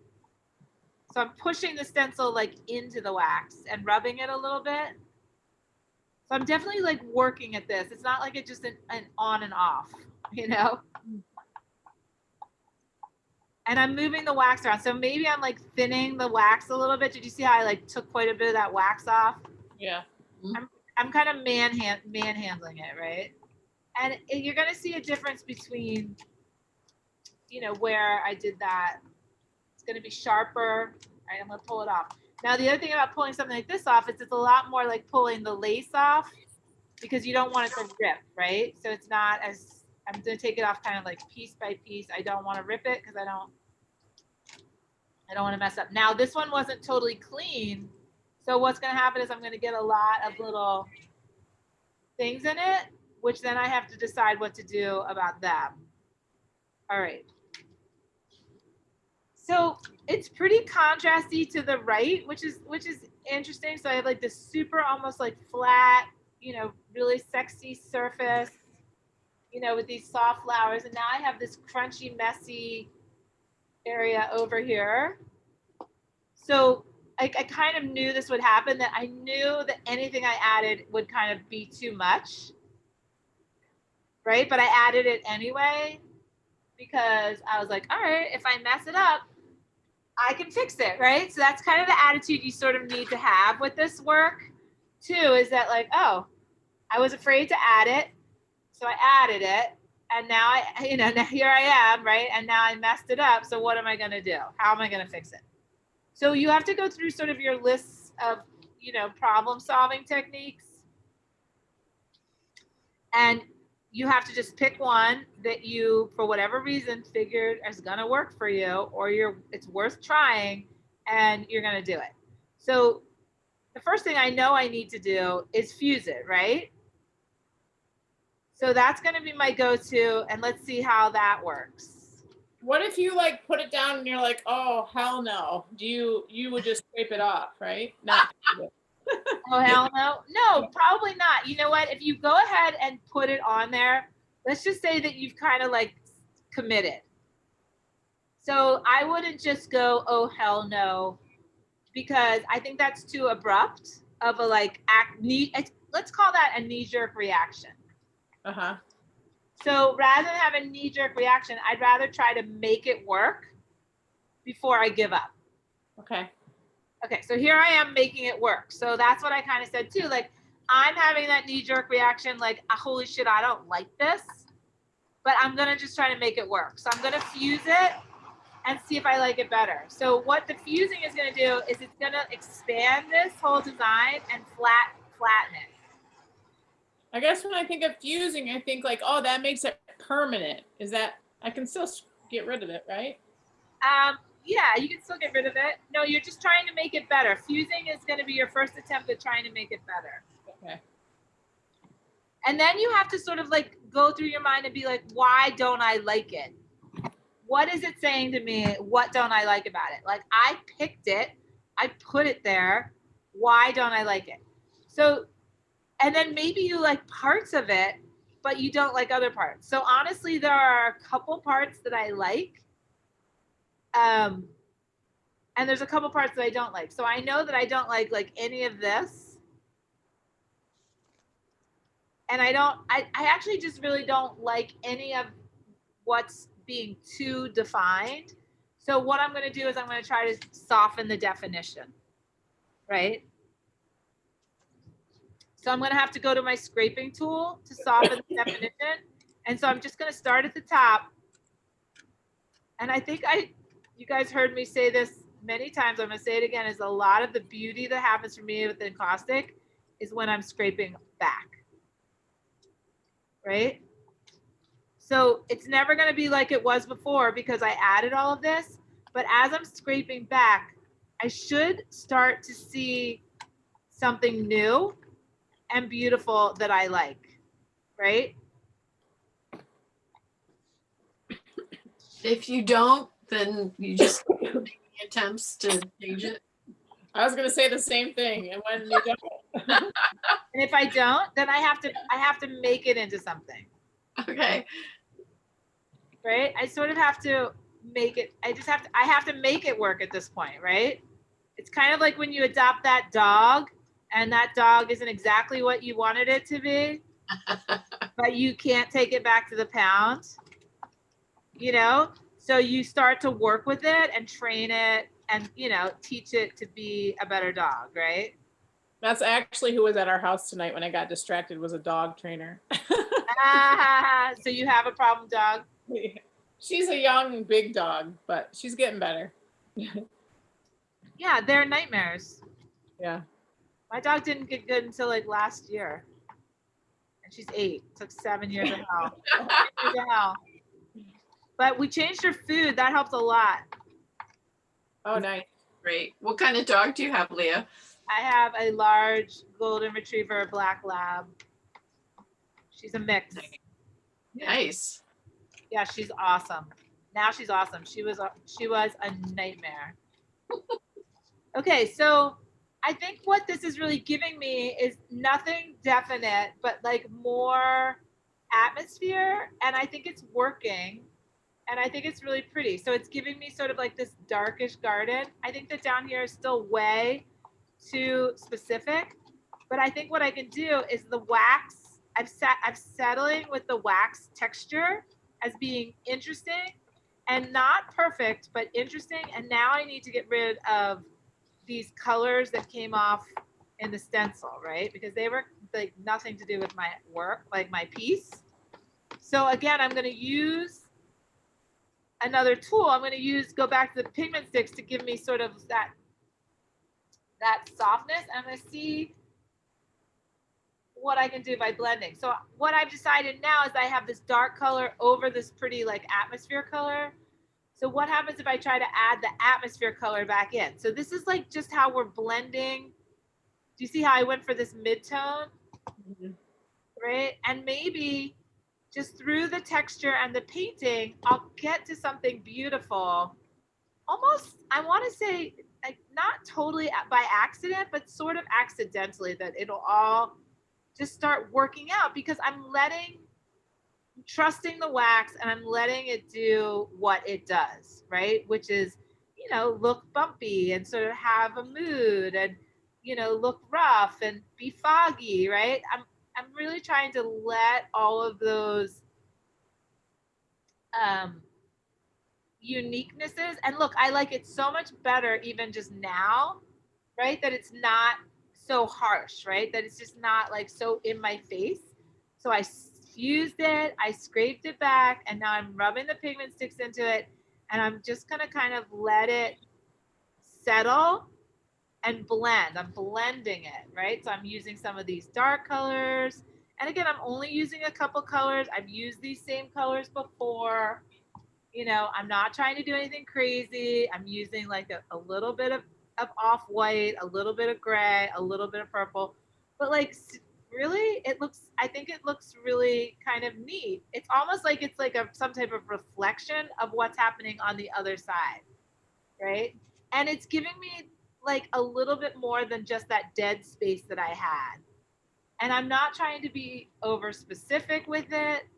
So I'm pushing the stencil like into the wax and rubbing it a little bit. So I'm definitely like working at this. It's not like it's just an on and off, And I'm moving the wax around. So maybe I'm like thinning the wax a little bit. Did you see how I like took quite a bit of that wax off? Yeah. I'm kind of manhandling it, right? And you're gonna see a difference between, where I did that. It's gonna be sharper. All right, I'm gonna pull it off. Now, the other thing about pulling something like this off is it's a lot more like pulling the lace off because you don't want it to rip, right? So it's not as, I'm gonna take it off kind of like piece by piece. I don't want to rip it because I don't want to mess up. Now, this one wasn't totally clean. So what's gonna happen is I'm gonna get a lot of little things in it, which then I have to decide what to do about them. All right. So it's pretty contrasty to the right, which is interesting. So I have like this super almost like flat, you know, really sexy surface, you know, with these soft flowers. And now I have this crunchy, messy area over here. So I kind of knew this would happen, that I knew that anything I added would kind of be too much, right? But I added it anyway because I was like, all right, if I mess it up, I can fix it, right? So that's kind of the attitude you sort of need to have with this work too, is that like, oh, I was afraid to add it, so I added it, and now now here I am, right? And now I messed it up, so what am I gonna do? How am I gonna fix it? So you have to go through sort of your lists of, you know, problem solving techniques, and you have to just pick one that you, for whatever reason, figured is gonna work for you, or it's worth trying, and you're gonna do it. So the first thing I know I need to do is fuse it, right? So that's gonna be my go-to, and let's see how that works. What if you like put it down and you're like, oh hell no? You would just scrape it off, right? Not Oh, hell no. No, probably not. You know what? If you go ahead and put it on there, let's just say that you've kind of like committed. So I wouldn't just go, oh, hell no, because I think that's too abrupt of a like let's call that a knee-jerk reaction. Uh-huh. So rather than have a knee-jerk reaction, I'd rather try to make it work before I give up. Okay. Okay, so here I am making it work. So that's what I kind of said too. Like, I'm having that knee-jerk reaction, like, holy shit, I don't like this, but I'm gonna just try to make it work. So I'm gonna fuse it and see if I like it better. So what the fusing is gonna do is it's gonna expand this whole design and flatten it. I guess when I think of fusing, I think like, oh, that makes it permanent. Is that, I can still get rid of it, right? Yeah, you can still get rid of it. No, you're just trying to make it better. Fusing is going to be your first attempt at trying to make it better. Okay. And then you have to sort of like go through your mind and be like, why don't I like it? What is it saying to me? What don't I like about it? Like, I picked it, I put it there. Why don't I like it? So, and then maybe you like parts of it, but you don't like other parts. So honestly, there are a couple parts that I like. And there's a couple parts that I don't like. So I know that I don't like any of this. And I actually just really don't like any of what's being too defined. So what I'm going to do is I'm going to try to soften the definition, right? So I'm going to have to go to my scraping tool to soften the definition. And so I'm just going to start at the top. And I think you guys heard me say this many times. I'm going to say it again, is a lot of the beauty that happens for me with encaustic is when I'm scraping back, right? So it's never going to be like it was before because I added all of this. But as I'm scraping back, I should start to see something new and beautiful that I like, right? If you don't, then you just make attempts to change it. I was gonna say the same thing, and when you don't. And if I don't, then I have to make it into something. Okay. Right? I sort of have to make it. I have to make it work at this point, right? It's kind of like when you adopt that dog and that dog isn't exactly what you wanted it to be, but you can't take it back to the pound, you know? So you start to work with it and train it and, you know, teach it to be a better dog, right? That's actually who was at our house tonight when I got distracted, was a dog trainer. So you have a problem dog? She's a young, big dog, but she's getting better. Yeah, they're nightmares. Yeah. My dog didn't get good until like last year. And she's 8. It took 7 years of hell. 7 years of hell. But we changed her food. That helped a lot. Oh, nice. Great. What kind of dog do you have, Leah? I have a large golden retriever black lab. She's a mix. Nice. Yeah, she's awesome. Now she's awesome. She was a nightmare. Okay, so I think what this is really giving me is nothing definite, but like more atmosphere, and I think it's working, and I think it's really pretty. So it's giving me sort of like this darkish garden. I think that down here is still way too specific, but I think what I can do is the wax. I'm settling with the wax texture as being interesting and not perfect, but interesting. And now I need to get rid of these colors that came off in the stencil, right? Because they were like nothing to do with my work, like my piece. So again, I'm going to use another tool. I'm going to go back to the pigment sticks to give me sort of that softness. I'm going to see what I can do by blending. So what I've decided now is I have this dark color over this pretty like atmosphere color. So what happens if I try to add the atmosphere color back in? So this is like just how we're blending. Do you see how I went for this mid-tone? Mhm. Right? And maybe just through the texture and the painting, I'll get to something beautiful. Almost, I want to say, like not totally by accident, but sort of accidentally, that it'll all just start working out because I'm trusting the wax and I'm letting it do what it does, right? Which is, look bumpy and sort of have a mood and, look rough and be foggy, right? I'm really trying to let all of those uniquenesses, and look, I like it so much better even just now, right? That it's not so harsh, right? That it's just not like so in my face. So I fused it, I scraped it back, and now I'm rubbing the pigment sticks into it, and I'm just gonna kind of let it settle and blend. I'm blending it, right? So I'm using some of these dark colors. And again, I'm only using a couple colors. I've used these same colors before. I'm not trying to do anything crazy. I'm using like a little bit of off-white, a little bit of gray, a little bit of purple. But like really, I think it looks really kind of neat. It's almost like it's like some type of reflection of what's happening on the other side, right? And it's giving me like a little bit more than just that dead space that I had. And I'm not trying to be over specific with it.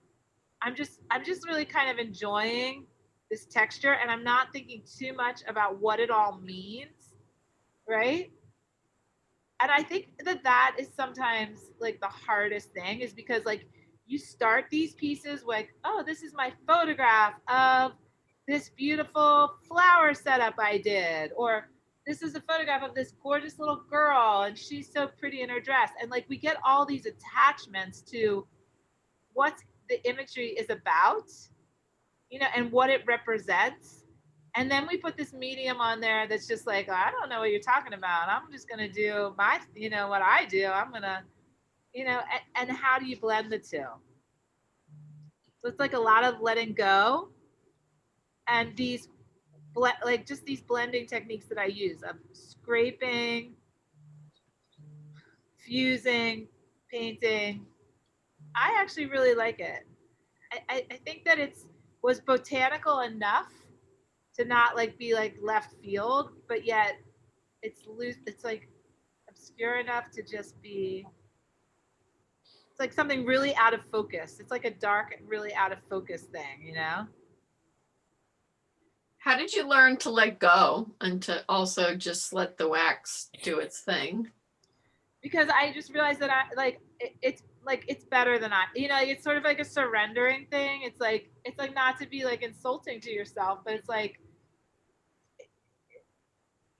I'm just really kind of enjoying this texture, and I'm not thinking too much about what it all means, right? And I think that is sometimes like the hardest thing, is because like you start these pieces like, oh, this is my photograph of this beautiful flower setup I did, or this is a photograph of this gorgeous little girl and she's so pretty in her dress. And like we get all these attachments to what the imagery is about, and what it represents. And then we put this medium on there that's just like, I don't know what you're talking about. I'm just going to do my, what I do. I'm going to, and how do you blend the two? So it's like a lot of letting go, and these, like just these blending techniques that I use of scraping, fusing, painting. I actually really like it. I think that was botanical enough to not like be like left field, but yet it's loose. It's like obscure enough to just be. It's like something really out of focus. It's like a dark, really out of focus thing, How did you learn to let go and to also just let the wax do its thing? Because I just realized that it's better than it's sort of like a surrendering thing. It's like not to be like insulting to yourself, but it's like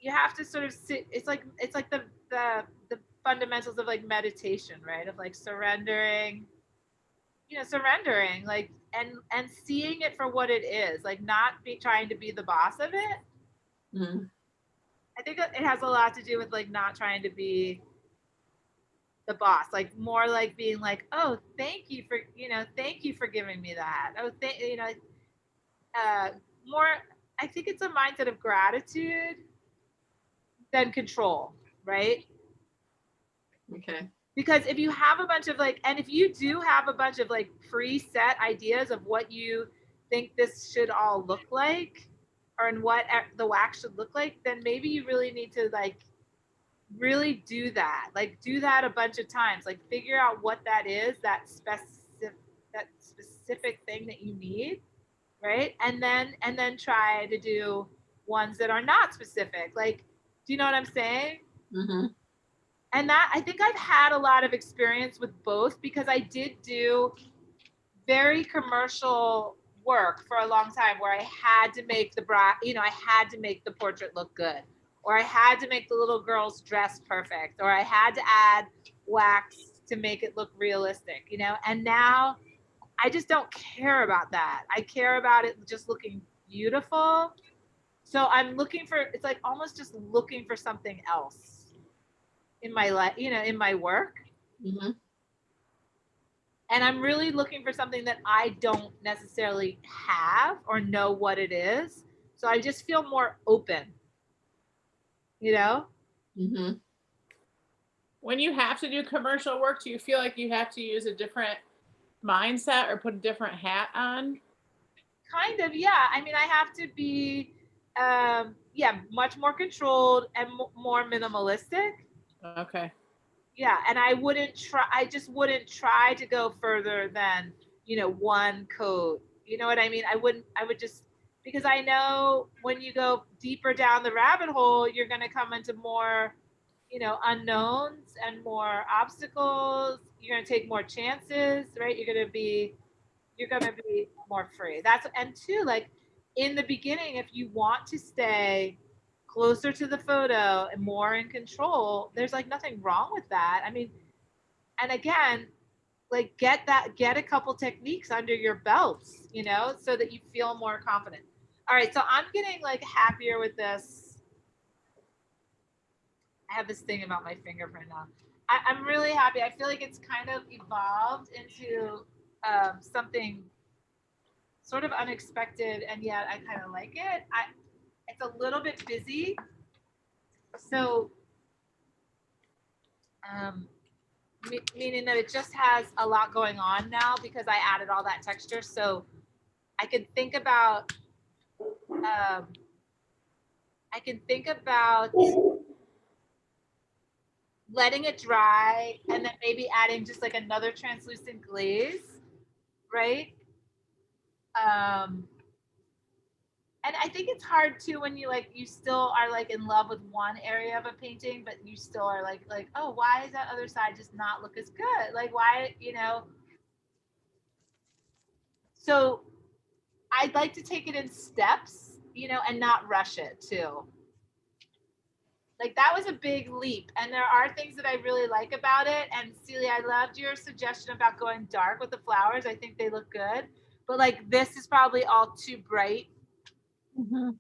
you have to sort of sit. It's like the fundamentals of like meditation, right? Of like surrendering, like and seeing it for what it is, like not trying to be the boss of it. Mm. I think it has a lot to do with like not trying to be the boss, like more like being like, oh, thank you for, thank you for giving me that. Oh, more, I think it's a mindset of gratitude than control, right? Okay. Because if you have a bunch of like, and if you do have a bunch of like preset ideas of what you think this should all look like, or in what the wax should look like, then maybe you really need to like really do that. Like do that a bunch of times. Like figure out what that is, that specific thing that you need, right? And then try to do ones that are not specific. Like, do you know what I'm saying? Mm-hmm. And that, I think I've had a lot of experience with both because I did do very commercial work for a long time where I had to make I had to make the portrait look good, or I had to make the little girl's dress perfect, or I had to add wax to make it look realistic, and now I just don't care about that. I care about it just looking beautiful. So I'm looking for, it's like almost just looking for something else in my life, in my work. Mm-hmm. And I'm really looking for something that I don't necessarily have or know what it is. So I just feel more open, Mm-hmm. When you have to do commercial work, do you feel like you have to use a different mindset or put a different hat on? Kind of, yeah. I mean, I have to be, much more controlled and more minimalistic. Okay. Yeah, and I just wouldn't try to go further than, one coat. You know what I mean? I would just, because I know when you go deeper down the rabbit hole, you're going to come into more, unknowns and more obstacles. You're going to take more chances, right? You're going to be more free. And two, like in the beginning, if you want to stay closer to the photo and more in control, there's like nothing wrong with that. I mean, and again, like get a couple techniques under your belts, so that you feel more confident. All right, so I'm getting like happier with this. I have this thing about my fingerprint now. I'm really happy. I feel like it's kind of evolved into something sort of unexpected, and yet I kind of like it. It's a little bit busy, so meaning that it just has a lot going on now because I added all that texture. So I can think about letting it dry and then maybe adding just like another translucent glaze, right? And I think it's hard too when you still are like in love with one area of a painting, but you still are like, oh, why is that other side just not look as good? Like why, So I'd like to take it in steps, and not rush it too. Like that was a big leap, and there are things that I really like about it. And Celia, I loved your suggestion about going dark with the flowers. I think they look good, but like this is probably all too bright. Mm-hmm.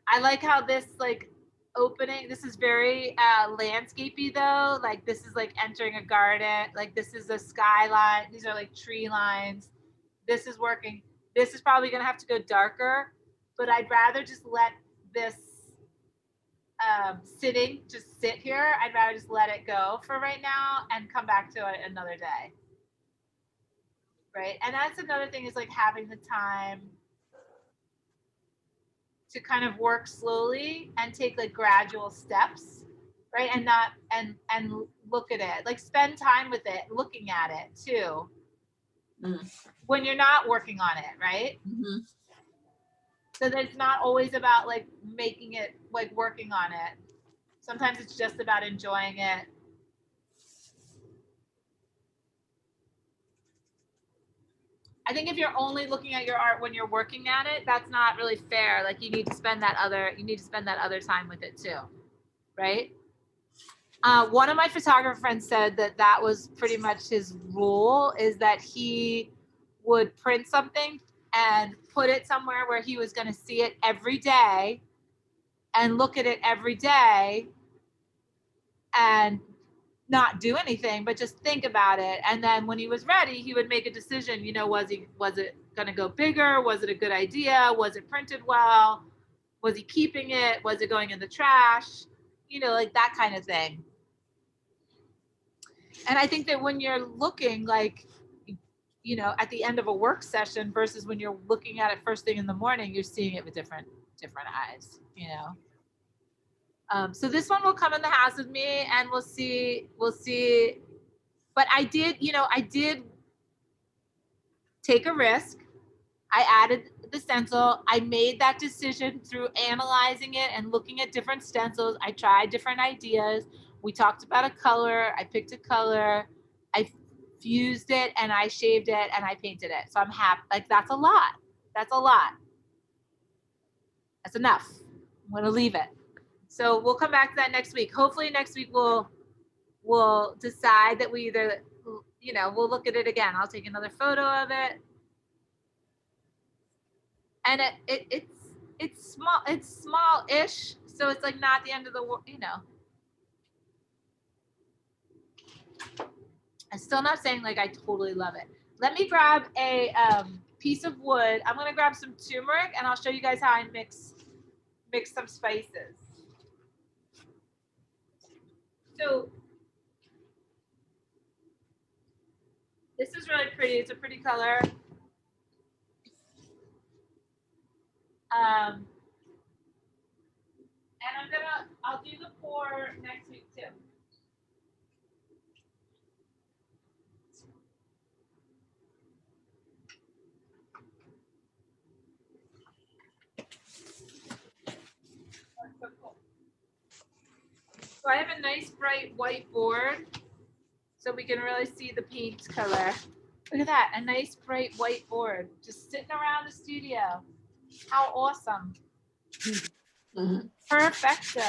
I like how this like opening, this is very landscapey though. Like this is like entering a garden. Like this is a skyline. These are like tree lines. This is working. This is probably gonna have to go darker, but I'd rather just let this just sit here. I'd rather just let it go for right now and come back to it another day. Right. And that's another thing is like having the time to kind of work slowly and take like gradual steps, right? And not and look at it, like spend time with it, looking at it too, when you're not working on it, right? Mm-hmm. So that it's not always about like making it, like working on it. Sometimes it's just about enjoying it. I think if you're only looking at your art when you're working at it, that's not really fair. Like you need to spend that other time with it too, right? One of my photographer friends said that was pretty much his rule, is that he would print something and put it somewhere where he was going to see it every day and look at it every day and not do anything, but just think about it. And then when he was ready, he would make a decision, you know, was it going to go bigger? Was it a good idea? Was it printed well? Was he keeping it? Was it going in the trash? You know, like that kind of thing. And I think that when you're looking like, you know, at the end of a work session versus when you're looking at it first thing in the morning, you're seeing it with different eyes, you know. So this one will come in the house with me and we'll see. But I did take a risk. I added the stencil. I made that decision through analyzing it and looking at different stencils. I tried different ideas. We talked about a color. I picked a color. I fused it and I shaved it and I painted it. So I'm happy. Like that's a lot. That's enough. I'm going to leave it. So we'll come back to that next week. Hopefully next week we'll decide that we either, you know, we'll look at it again. I'll take another photo of it. And it's small-ish. So it's like not the end of the world, you know. I'm still not saying like I totally love it. Let me grab a piece of wood. I'm going to grab some turmeric and I'll show you guys how I mix some spices. So this is really pretty. It's a pretty color. And I'll do the pour next week too. So cool. So I have a nice bright white board so we can really see the paint color. Look at that, a nice bright white board just sitting around the studio. How awesome. Perfecto.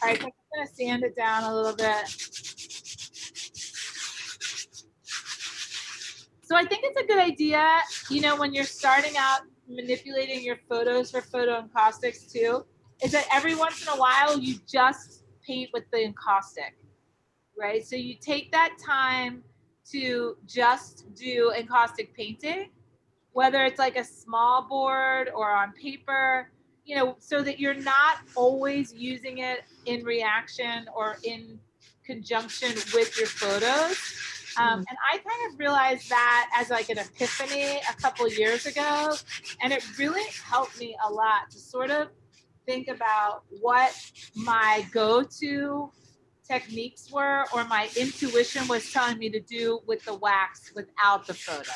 All right, so I'm gonna sand it down a little bit. So I think it's a good idea, you know, when you're starting out manipulating your photos for photo encaustics too, is that every once in a while you just paint with the encaustic, right? So you take that time to just do encaustic painting, whether it's like a small board or on paper, you know, so that you're not always using it in reaction or in conjunction with your photos. And I kind of realized that as like an epiphany a couple of years ago, and it really helped me a lot to sort of think about what my go-to techniques were or my intuition was telling me to do with the wax without the photo,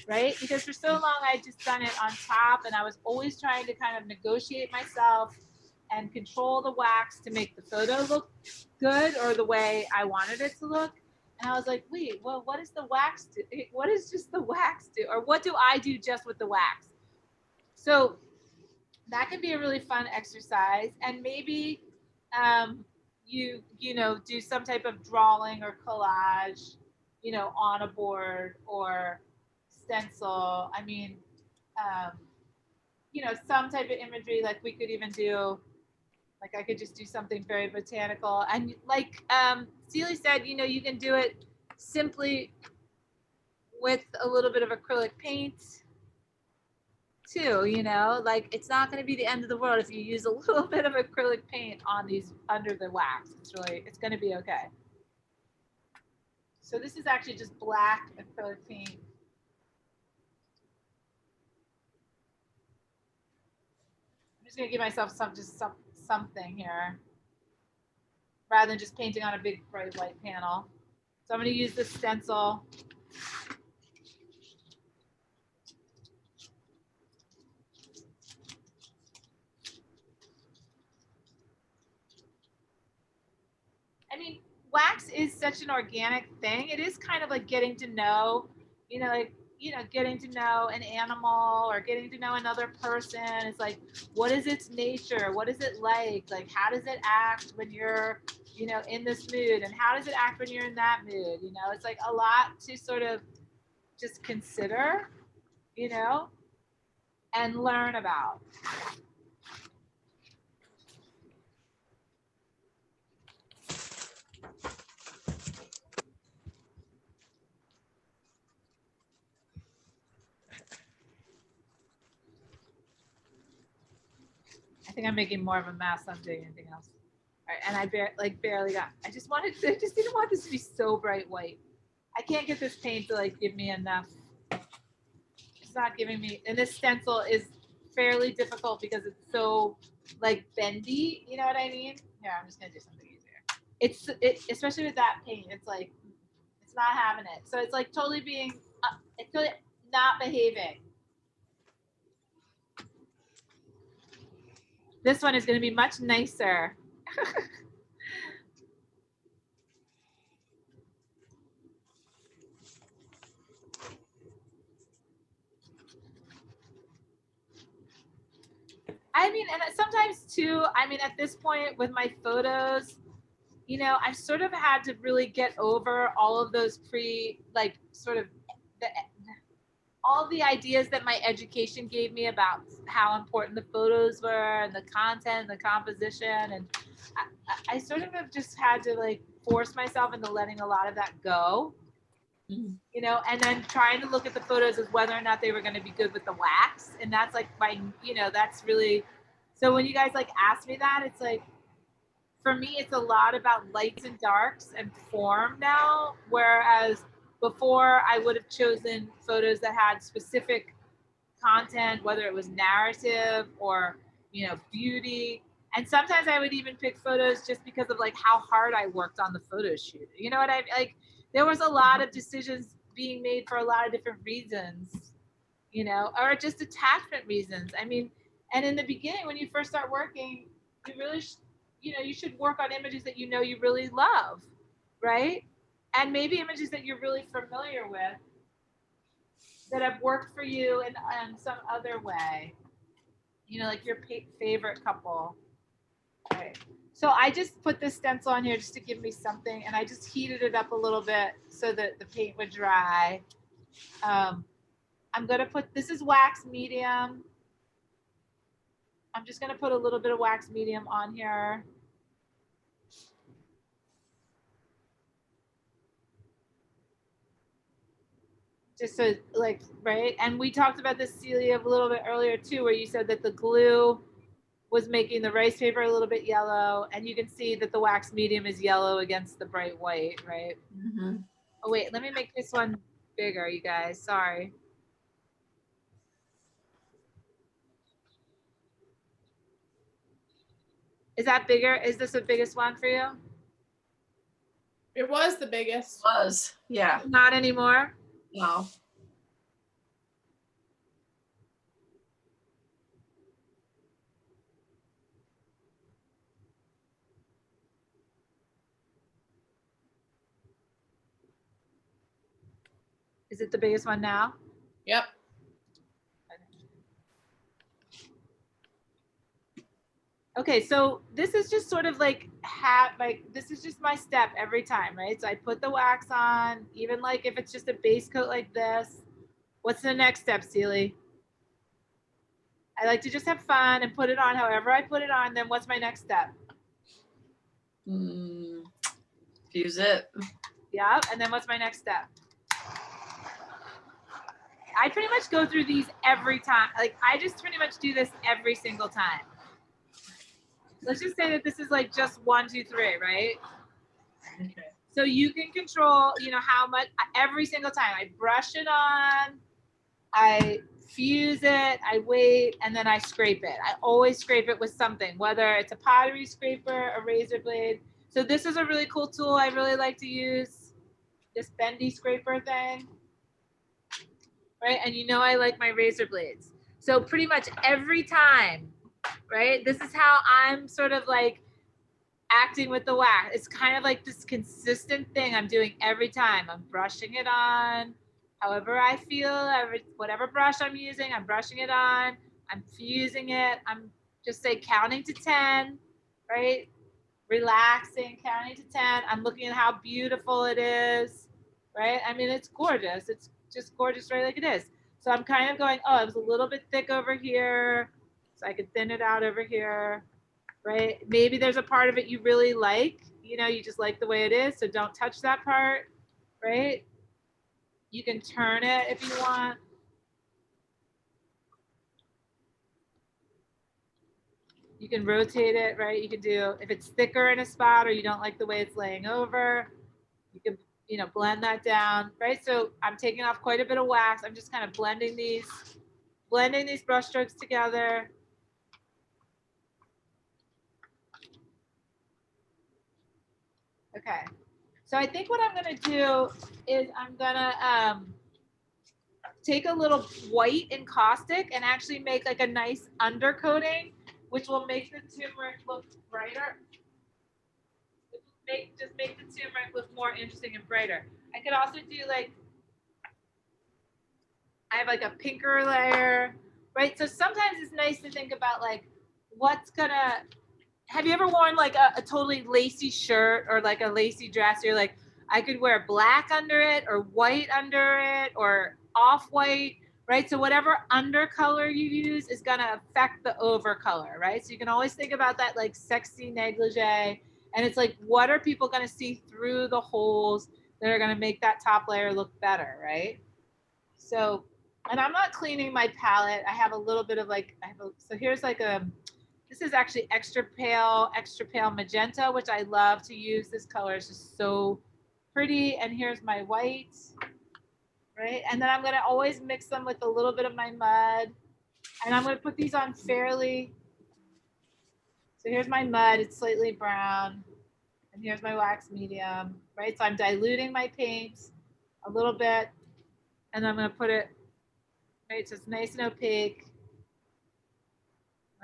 right? Because for so long I just done it on top and I was always trying to kind of negotiate myself and control the wax to make the photo look good or the way I wanted it to look. And I was like, wait, well, what does the wax do? What does just the wax do? Or what do I do just with the wax? So that can be a really fun exercise. And maybe you know, do some type of drawing or collage, you know, on a board or stencil. I mean, you know, some type of imagery, like we could even do, like I could just do something very botanical. And like Celie said, you know, you can do it simply with a little bit of acrylic paint too, you know, like it's not going to be the end of the world if you use a little bit of acrylic paint on these under the wax. It's going to be okay. So this is actually just black acrylic paint. I'm just going to give myself something here rather than just painting on a big bright white panel. So I'm going to use the stencil. I mean, wax is such an organic thing. It is kind of like getting to know, you know, like, you know, getting to know an animal or getting to know another person. It's like, what is its nature? What is it like? Like, how does it act when you're, you know, in this mood? And how does it act when you're in that mood? You know, it's like a lot to sort of just consider, you know? and learn about. I think I'm making more of a mess than I'm doing anything else. All right, and I barely got. I just didn't want this to be so bright white. I can't get this paint to like give me enough. It's not giving me, and this stencil is fairly difficult because it's so like bendy. You know what I mean? Here, I'm just gonna do something easier. Especially with that paint. It's like it's not having it. So it's like totally being. It's totally not behaving. This one is going to be much nicer. I mean, and sometimes too, I mean, at this point with my photos, you know, I've sort of had to really get over all of those all the ideas that my education gave me about how important the photos were and the content, the composition. And I sort of have just had to like force myself into letting a lot of that go, you know, and then trying to look at the photos as whether or not they were going to be good with the wax. And that's like that's really, so when you guys like ask me that, it's like, for me, it's a lot about lights and darks and form now, whereas before I would have chosen photos that had specific content, whether it was narrative or, you know, beauty. And sometimes I would even pick photos just because of like how hard I worked on the photo shoot. You know what I like? There was a lot of decisions being made for a lot of different reasons, you know, or just attachment reasons. I mean, and in the beginning, when you first start working, you really, you should work on images that you know you really love, right? And maybe images that you're really familiar with that have worked for you in some other way, you know, like your favorite couple. Right. So I just put this stencil on here just to give me something, and I just heated it up a little bit so that the paint would dry. I'm gonna put, this is wax medium. I'm just gonna put a little bit of wax medium on here. Just so like, right? And we talked about this, Celia, a little bit earlier too, where you said that the glue was making the rice paper a little bit yellow, and you can see that the wax medium is yellow against the bright white, right? Mm-hmm. Oh wait, let me make this one bigger, you guys, sorry. Is that bigger? Is this the biggest one for you? It was the biggest. Was, yeah. Not anymore? No. Is it the biggest one now? Yep. Okay, so this is just sort of like this is just my step every time, right? So I put the wax on, even like if it's just a base coat like this. What's the next step, Celie? I like to just have fun and put it on however I put it on. Then what's my next step? Fuse it. Yeah, and then what's my next step? I pretty much go through these every time. Like I just pretty much do this every single time. Let's just say that this is like just 1, 2, 3, right? Okay. So you can control, you know, how much every single time. I brush it on, I fuse it, I wait, and then I scrape it. I always scrape it with something, whether it's a pottery scraper, a razor blade. So this is a really cool tool I really like to use, this bendy scraper thing. Right, and you know I like my razor blades. So pretty much every time, right, this is how I'm sort of like acting with the wax. It's kind of like this consistent thing I'm doing every time. I'm brushing it on, however I feel, whatever brush I'm using, I'm brushing it on, I'm fusing it, I'm just say counting to 10, right? Relaxing, counting to 10. I'm looking at how beautiful it is, right? I mean, it's gorgeous. It's just gorgeous, right? Like it is. So I'm kind of going, oh, it was a little bit thick over here, so I could thin it out over here, right? Maybe there's a part of it you really like, you know, you just like the way it is, so don't touch that part, right? You can turn it if you want. You can rotate it, right? You can do, if it's thicker in a spot or you don't like the way it's laying over, you can, you know, blend that down, right? So I'm taking off quite a bit of wax. I'm just kind of blending these brush strokes together. Okay. So I think what I'm going to do is I'm going to take a little white encaustic and actually make like a nice undercoating, which will make the turmeric look brighter. Just make the turmeric look more interesting and brighter. I could also do like, I have like a pinker layer, right? So sometimes it's nice to think about like what's gonna, have you ever worn like a totally lacy shirt or like a lacy dress? You're like, I could wear black under it or white under it or off-white, right? So whatever undercolor you use is gonna affect the overcolor, right? So you can always think about that like sexy negligee. And it's like, what are people gonna see through the holes that are gonna make that top layer look better, right? So, and I'm not cleaning my palette. I have a little bit of like, so here's like this is actually extra pale magenta, which I love to use. This color is just so pretty. And here's my white, right? And then I'm gonna always mix them with a little bit of my mud. And I'm gonna put these on fairly. So here's my mud, it's slightly brown. And here's my wax medium, right? So I'm diluting my paint a little bit. And I'm gonna put it, right, so it's nice and opaque.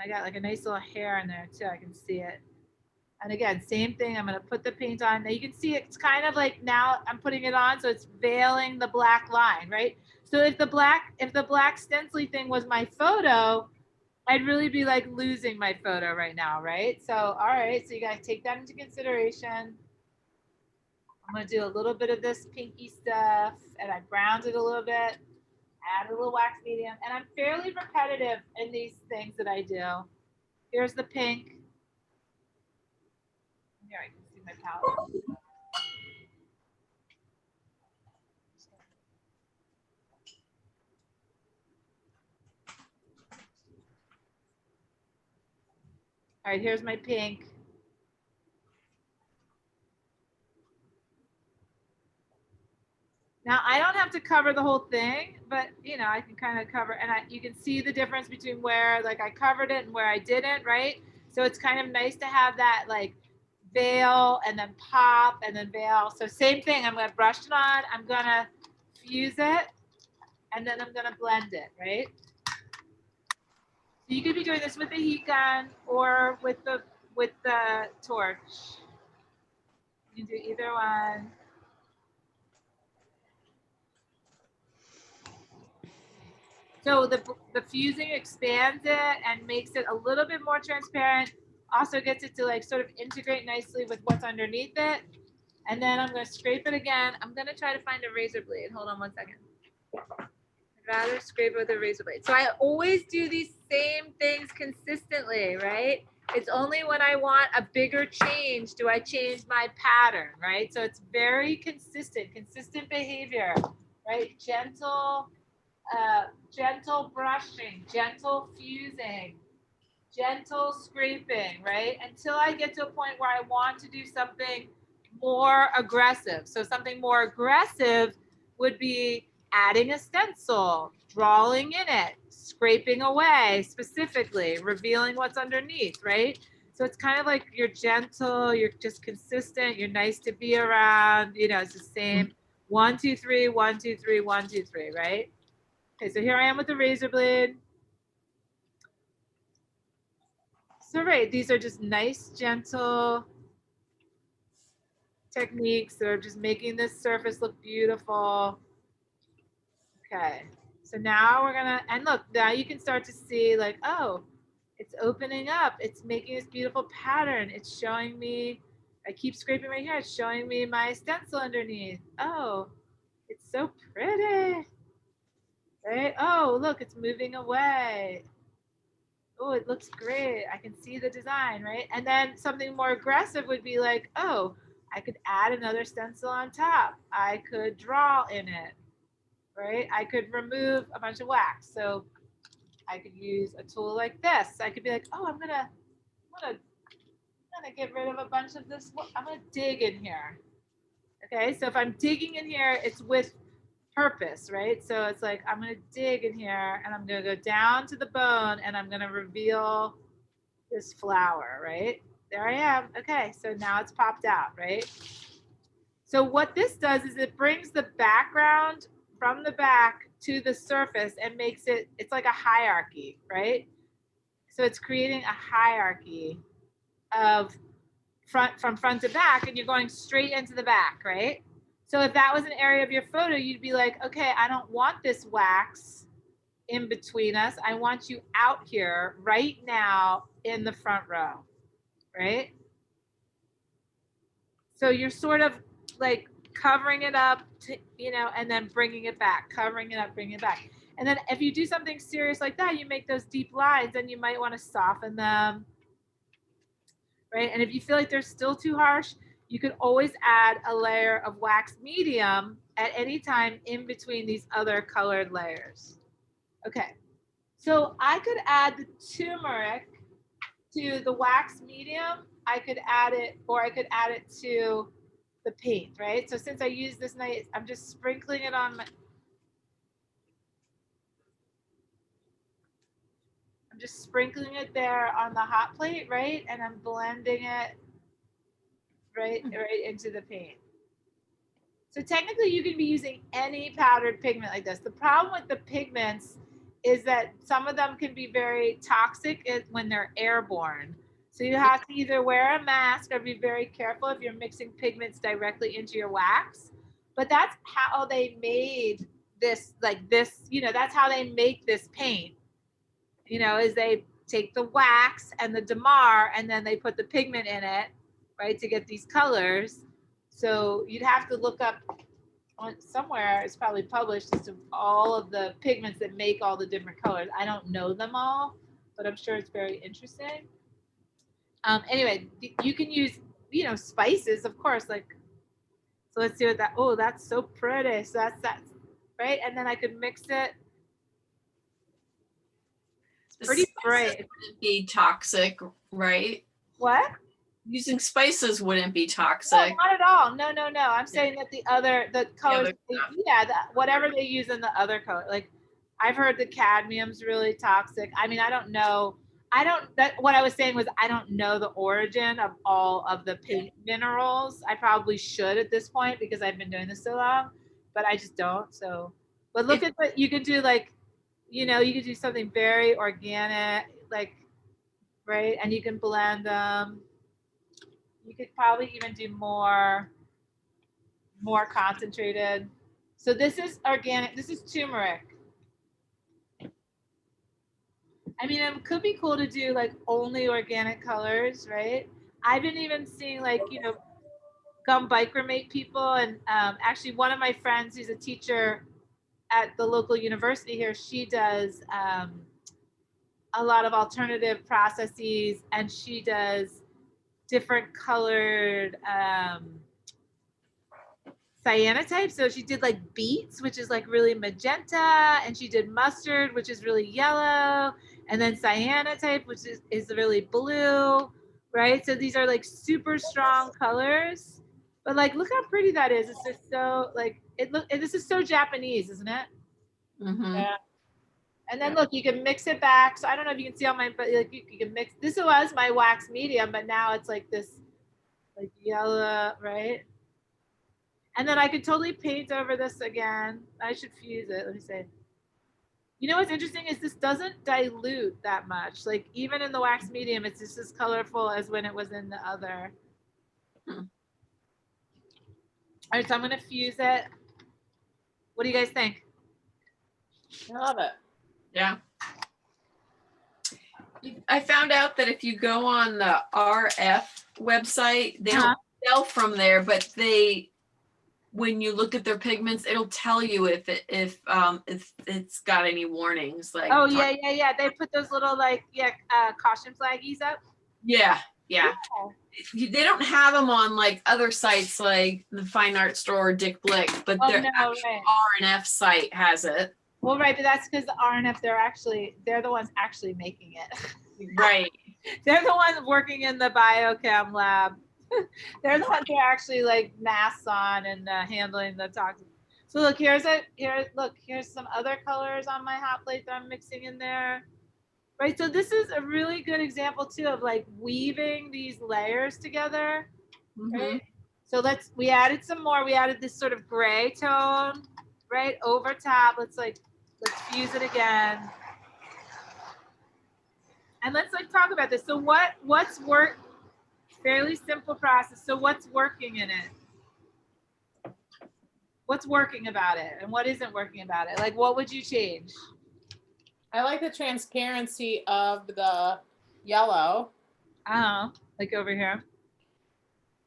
I got like a nice little hair in there too, I can see it. And again, same thing, I'm gonna put the paint on. Now you can see it's kind of like, now I'm putting it on, so it's veiling the black line, right? So if the black stencily thing was my photo, I'd really be like losing my photo right now, right? So, all right, so you gotta take that into consideration. I'm gonna do a little bit of this pinky stuff, and I browned it a little bit, add a little wax medium, and I'm fairly repetitive in these things that I do. Here's the pink. Here, I can see my palette. All right, here's my pink. Now I don't have to cover the whole thing, but you know, I can kind of cover, and you can see the difference between where like I covered it and where I didn't, right? So it's kind of nice to have that like veil and then pop and then veil. So same thing, I'm gonna brush it on, I'm gonna fuse it, and then I'm gonna blend it, right? So you could be doing this with the heat gun or with the torch. You can do either one. So the fusing expands it and makes it a little bit more transparent. Also gets it to like sort of integrate nicely with what's underneath it. And then I'm going to scrape it again. I'm going to try to find a razor blade. Hold on one second. I'd rather scrape it with a razor blade. So I always do these same things consistently, right? It's only when I want a bigger change do I change my pattern, right? So it's very consistent behavior, right? Gentle brushing, gentle fusing, gentle scraping, right? Until I get to a point where I want to do something more aggressive. So something more aggressive would be adding a stencil, drawing in it, scraping away specifically, revealing what's underneath, right? So it's kind of like you're gentle, you're just consistent, you're nice to be around, you know, it's the same 1, 2, 3, 1, 2, 3, 1, 2, 3, right? Okay, so here I am with the razor blade. So right, these are just nice, gentle techniques that are just making this surface look beautiful. Okay, so now we're gonna, and look, now you can start to see like, oh, it's opening up. It's making this beautiful pattern. It's showing me, I keep scraping right here. It's showing me my stencil underneath. Oh, it's so pretty. right? Oh, look, it's moving away. Oh, it looks great. I can see the design, right? And then something more aggressive would be like, oh, I could add another stencil on top. I could draw in it, right? I could remove a bunch of wax. So I could use a tool like this. I could be like, oh, I'm gonna get rid of a bunch of this. I'm gonna dig in here. Okay, so if I'm digging in here, it's with purpose, right? So it's like I'm gonna dig in here and I'm gonna go down to the bone and I'm gonna reveal this flower, right? There I am. Okay, so now it's popped out, right? So what this does is it brings the background from the back to the surface and makes it, it's like a hierarchy, right? So it's creating a hierarchy of from front to back, and you're going straight into the back, right? So if that was an area of your photo, you'd be like, okay, I don't want this wax in between us. I want you out here right now in the front row, right? So you're sort of like covering it up, and then bringing it back, covering it up, bringing it back. And then if you do something serious like that, you make those deep lines, and you might want to soften them, right? And if you feel like they're still too harsh, you could always add a layer of wax medium at any time in between these other colored layers. Okay, so I could add the turmeric to the wax medium. I could add it, or I could add it to the paint, right? So since I use this nice, I'm just sprinkling it on I'm just sprinkling it there on the hot plate, right? And I'm blending it right into the paint. So technically you can be using any powdered pigment like this. The problem with the pigments is that some of them can be very toxic when they're airborne. So you have to either wear a mask or be very careful if you're mixing pigments directly into your wax. But that's how they made this, that's how they make this paint, is they take the wax and the damar and then they put the pigment in it, right, to get these colors. So you'd have to look up somewhere, it's probably published, as to all of the pigments that make all the different colors. I don't know them all, but I'm sure it's very interesting. Anyway, you can use, spices, of course, like, so let's see what that, oh, that's so pretty. So that's, right? And then I could mix it. It's pretty bright. Wouldn't be toxic, right? What? Using spices wouldn't be No, toxic. not at all. No. I'm saying that the colors, whatever they use in the other color. Like, I've heard the cadmium's really toxic. I mean, I don't know. What I was saying was I don't know the origin of all of the paint minerals. I probably should at this point because I've been doing this so long, but I just don't. So, but look at what you can do. Like, you could do something very organic, like, right? And you can blend them. You could probably even do more concentrated. So this is organic. This is turmeric. I mean, it could be cool to do like only organic colors, right? I've been even seeing like, gum bichromate people. And actually one of my friends who's a teacher at the local university here, she does a lot of alternative processes, and she does different colored cyanotypes. So she did like beets, which is like really magenta, and she did mustard, which is really yellow, and then cyanotype, which is really blue, right? So these are like super strong colors, but like, look how pretty that is. It's just so like, this is so Japanese, isn't it? Mm-hmm. Yeah. And then look, you can mix it back. So I don't know if you can see on my, but like you can mix, this was my wax medium, but now it's like this like yellow, right? And then I could totally paint over this again. I should fuse it. Let me see. You know what's interesting is this doesn't dilute that much. Like even in the wax medium, it's just as colorful as when it was in the other. All right, so I'm gonna fuse it. What do you guys think? I love it. Yeah. I found out that if you go on the RF website, they don't sell from there, but they when you look at their pigments, it'll tell you if it's got any warnings. Like, Oh yeah. They put those little like caution flaggies up. yeah. Yeah. They don't have them on like other sites like the Fine Art Store or Dick Blick, but Oh, their no, actual right. R&F site has it. Well, right, but that's because the RNF, they're the ones actually making it. Right. They're the ones working in the biochem lab. They're the ones who are actually like masks on and handling the toxins. So look, here's some other colors on my hot plate that I'm mixing in there. Right, so this is a really good example too of like weaving these layers together. Right. So we added some more. We added this sort of gray tone, right, over top. Let's fuse it again. And let's like talk about this. So what's fairly simple process. So what's working in it? What's working about it and what isn't working about it? Like what would you change? I like the transparency of the yellow. Like over here.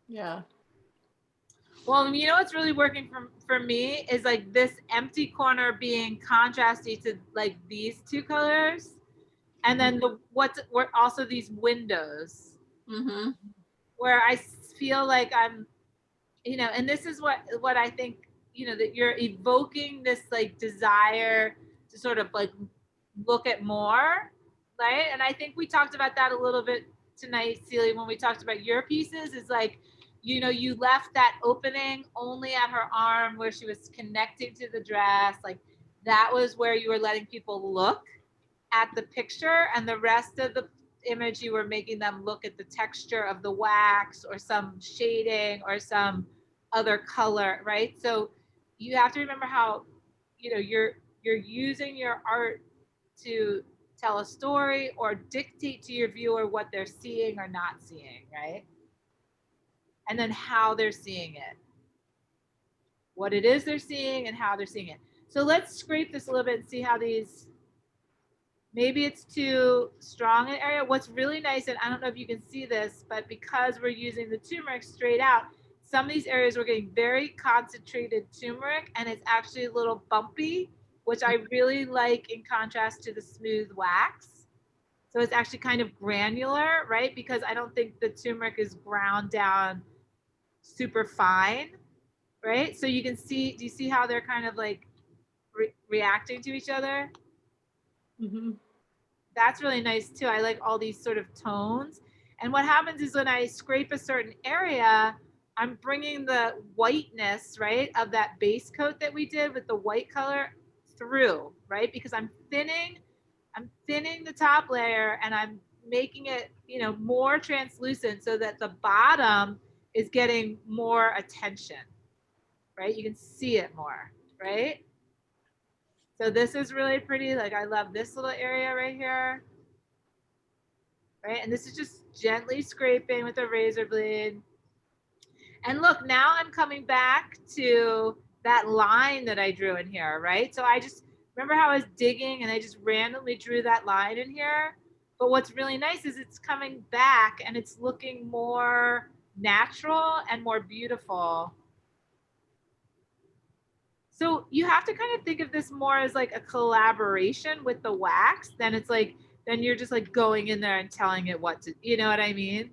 Yeah. Well, you know what's really working for me is like this empty corner being contrasty to like these two colors, and then what's also these windows, where I feel like I'm, and this is what I think, that you're evoking this like desire to sort of like look at more, right? And I think we talked about that a little bit tonight, Celia, when we talked about your pieces. Is like, you left that opening only at her arm where she was connecting to the dress. Like that was where you were letting people look at the picture, and the rest of the image you were making them look at the texture of the wax or some shading or some other color, right? So you have to remember how, you're using your art to tell a story or dictate to your viewer what they're seeing or not seeing, right? And then how they're seeing it, what it is they're seeing and how they're seeing it. So let's scrape this a little bit and see how these, maybe it's too strong an area. What's really nice, and I don't know if you can see this, but because we're using the turmeric straight out, some of these areas we're getting very concentrated turmeric and it's actually a little bumpy, which I really like in contrast to the smooth wax. So it's actually kind of granular, right? Because I don't think the turmeric is ground down super fine, right? So you can see, do you see how they're kind of like reacting to each other? That's really nice too. I like all these sort of tones. And what happens is when I scrape a certain area, I'm bringing the whiteness, right, of that base coat that we did with the white color through, right? Because I'm thinning the top layer and I'm making it, more translucent so that the bottom is getting more attention, right? You can see it more, right? So this is really pretty. Like I love this little area right here, right? And this is just gently scraping with a razor blade. And look, now I'm coming back to that line that I drew in here, right? So I just, remember how I was digging and I just randomly drew that line in here? But what's really nice is it's coming back and it's looking more natural and more beautiful. So you have to kind of think of this more as like a collaboration with the wax. Then it's like, then you're just like going in there and telling it what to, you know what I mean?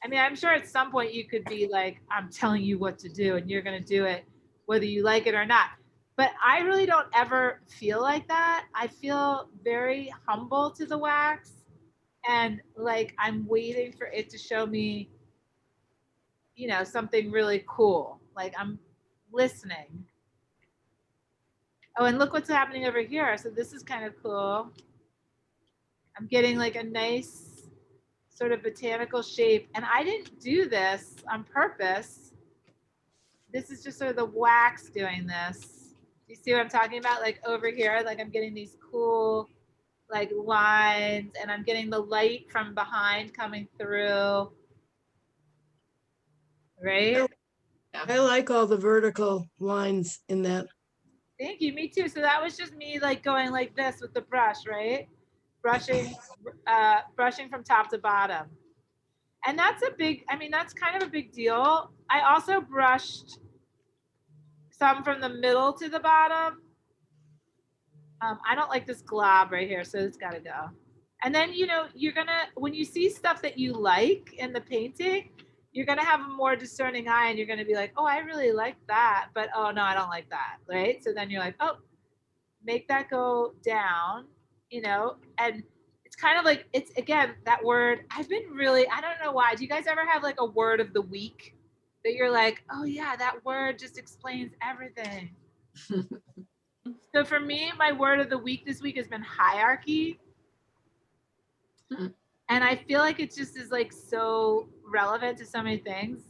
I mean, I'm sure at some point you could be like, I'm telling you what to do and you're going to do it whether you like it or not. But I really don't ever feel like that. I feel very humble to the wax and like I'm waiting for it to show me, something really cool. Like I'm listening. Oh, and look what's happening over here. So this is kind of cool. I'm getting like a nice sort of botanical shape. And I didn't do this on purpose. This is just sort of the wax doing this. You see what I'm talking about? Like over here, like I'm getting these cool like lines and I'm getting the light from behind coming through. Right? I like all the vertical lines in that. Thank you, me too. So that was just me like going like this with the brush, right? Brushing from top to bottom. And that's that's kind of a big deal. I also brushed some from the middle to the bottom. I don't like this glob right here, so it's gotta go. And then, you know, you're gonna, when you see stuff that you like in the painting, you're gonna have a more discerning eye and you're gonna be like, oh, I really like that, but oh no, I don't like that, right? So then you're like, oh, make that go down, you know, and it's kind of like, it's again, that word, I've been really, I don't know why. Do you guys ever have like a word of the week that you're like, oh yeah, that word just explains everything? So for me, my word of the week this week has been hierarchy. And I feel like it just is like so relevant to so many things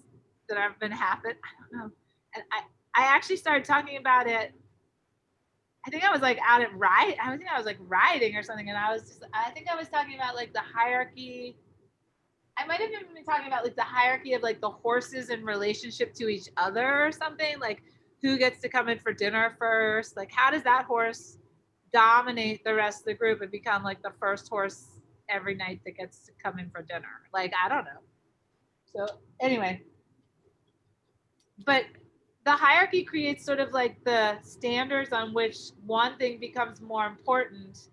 that have been happening. I don't know. And I actually started talking about it. I think I was like out at ride. I think I was like riding or something. And I think I was talking about like the hierarchy. I might have even been talking about like the hierarchy of like the horses in relationship to each other or something. Like who gets to come in for dinner first? Like how does that horse dominate the rest of the group and become like the first horse every night that gets to come in for dinner? Like, I don't know. So anyway, but the hierarchy creates sort of like the standards on which one thing becomes more important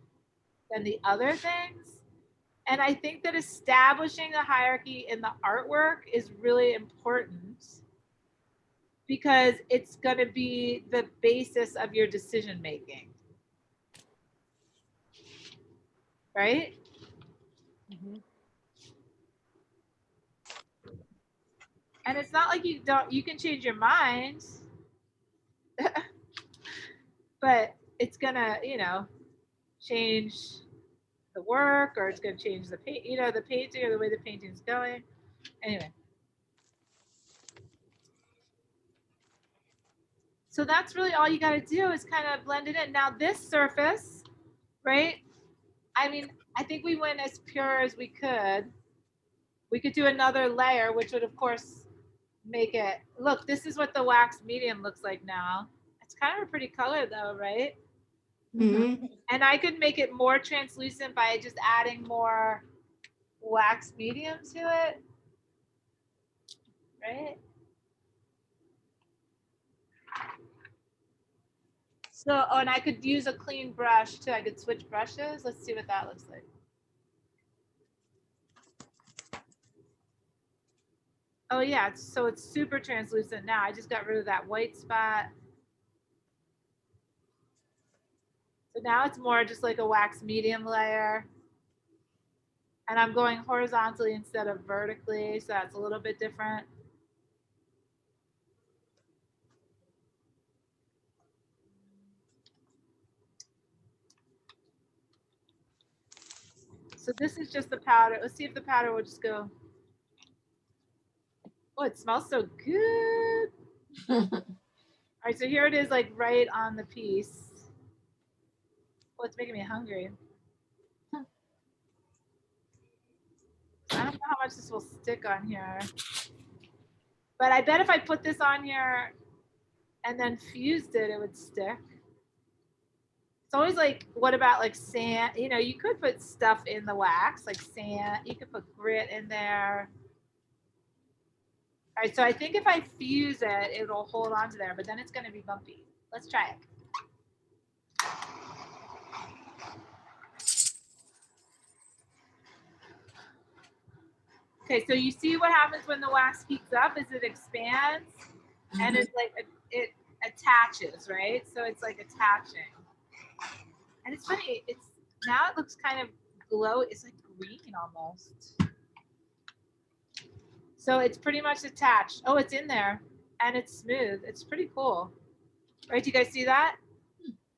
than the other things. And I think that establishing a hierarchy in the artwork is really important because it's going to be the basis of your decision making. Right? Mm-hmm. And it's not like you can change your mind, but it's gonna, you know, change the work, or it's gonna change the paint, you know, the painting or the way the painting's going. Anyway. So that's really all you gotta do is kind of blend it in. Now this surface, right? I mean, I think we went as pure as we could. We could do another layer, which would of course make it, look, this is what the wax medium looks like now. It's kind of a pretty color though, right? Mhm. And I could make it more translucent by just adding more wax medium to it, right? So, oh, and I could use a clean brush too. I could switch brushes. Let's see what that looks like. Oh yeah, so it's super translucent now. I just got rid of that white spot. So now it's more just like a wax medium layer. And I'm going horizontally instead of vertically, so that's a little bit different. So this is just the powder. Let's see if the powder will just go. Oh, it smells so good. All right, so here it is, like right on the piece. Oh, it's making me hungry. I don't know how much this will stick on here. But I bet if I put this on here and then fused it, it would stick. It's always like, what about like sand? You know, you could put stuff in the wax, like sand. You could put grit in there. All right, so I think if I fuse it, it'll hold on to there, but then it's going to be bumpy. Let's try it. Okay, so you see what happens when the wax heats up is it expands and it's like it attaches, right? So it's like attaching. And it's funny, it's now it looks kind of glow, it's like green almost. So it's pretty much attached. Oh, it's in there and it's smooth. It's pretty cool. Right? Do you guys see that?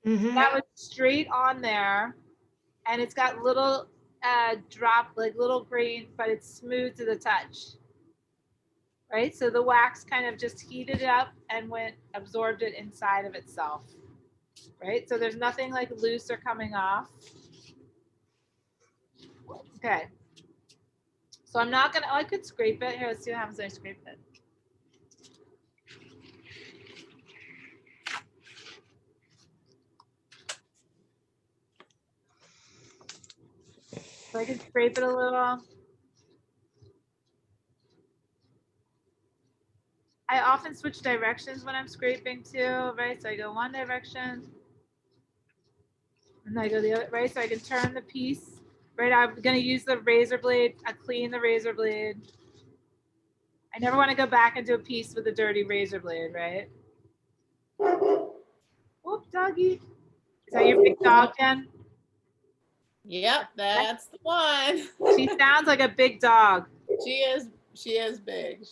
Mhm. That was straight on there and it's got little drop, like little green, but it's smooth to the touch. Right? So the wax kind of just heated it up and absorbed it inside of itself. Right? So there's nothing like loose or coming off. Okay. So I'm not gonna, oh, I could scrape it. Here, let's see what happens when I scrape it. So I can scrape it a little. I often switch directions when I'm scraping too, right? So I go one direction and I go the other, right? So I can turn the piece, right? I'm gonna use the razor blade. I clean the razor blade. I never want to go back into a piece with a dirty razor blade, right? Whoop, doggy. Is that your big dog, Jen? Yep, that's the one. She sounds like a big dog. She is big.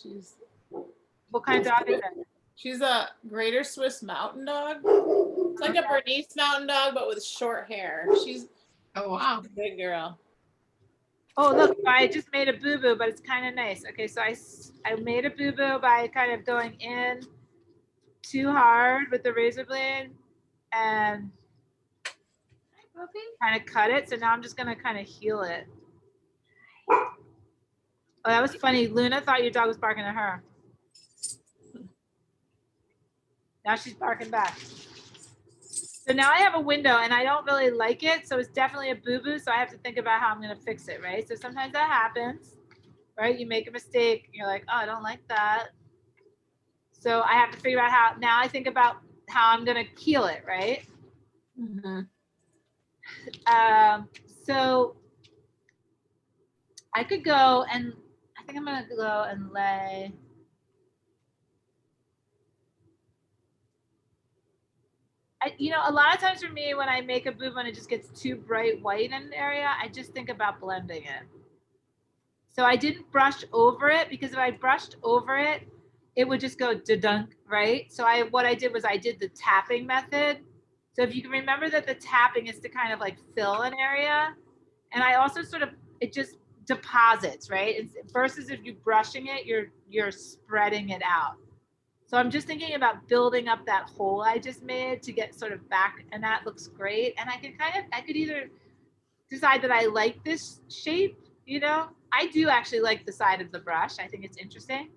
What kind of dog is it? She's a Greater Swiss Mountain Dog. It's like a Bernese Mountain Dog, but with short hair. She's Oh, wow. a big girl. Oh, look, I just made a boo-boo, but it's kind of nice. Okay, so I made a boo-boo by kind of going in too hard with the razor blade and kind of cut it. So now I'm just gonna kind of heal it. Oh, that was funny. Luna thought your dog was barking at her. Now she's barking back. So now I have a window and I don't really like it. So it's definitely a boo-boo. So I have to think about how I'm gonna fix it, right? So sometimes that happens, right? You make a mistake. You're like, oh, I don't like that. So I have to figure out how, now I think about how I'm gonna heal it, right? Mm-hmm. So I could go and, I think I'm gonna go and lay. You know, a lot of times for me, when I make a boo-boo and it just gets too bright white in an area, I just think about blending it. So I didn't brush over it because if I brushed over it, it would just go da-dunk, right? So what I did was I did the tapping method. So if you can remember that the tapping is to kind of like fill an area. And I also sort of, it just deposits, right? It's, versus if you're brushing it, you're spreading it out. So I'm just thinking about building up that hole I just made to get sort of back, and that looks great. And I could either decide that I like this shape, you know, I do actually like the side of the brush. I think it's interesting.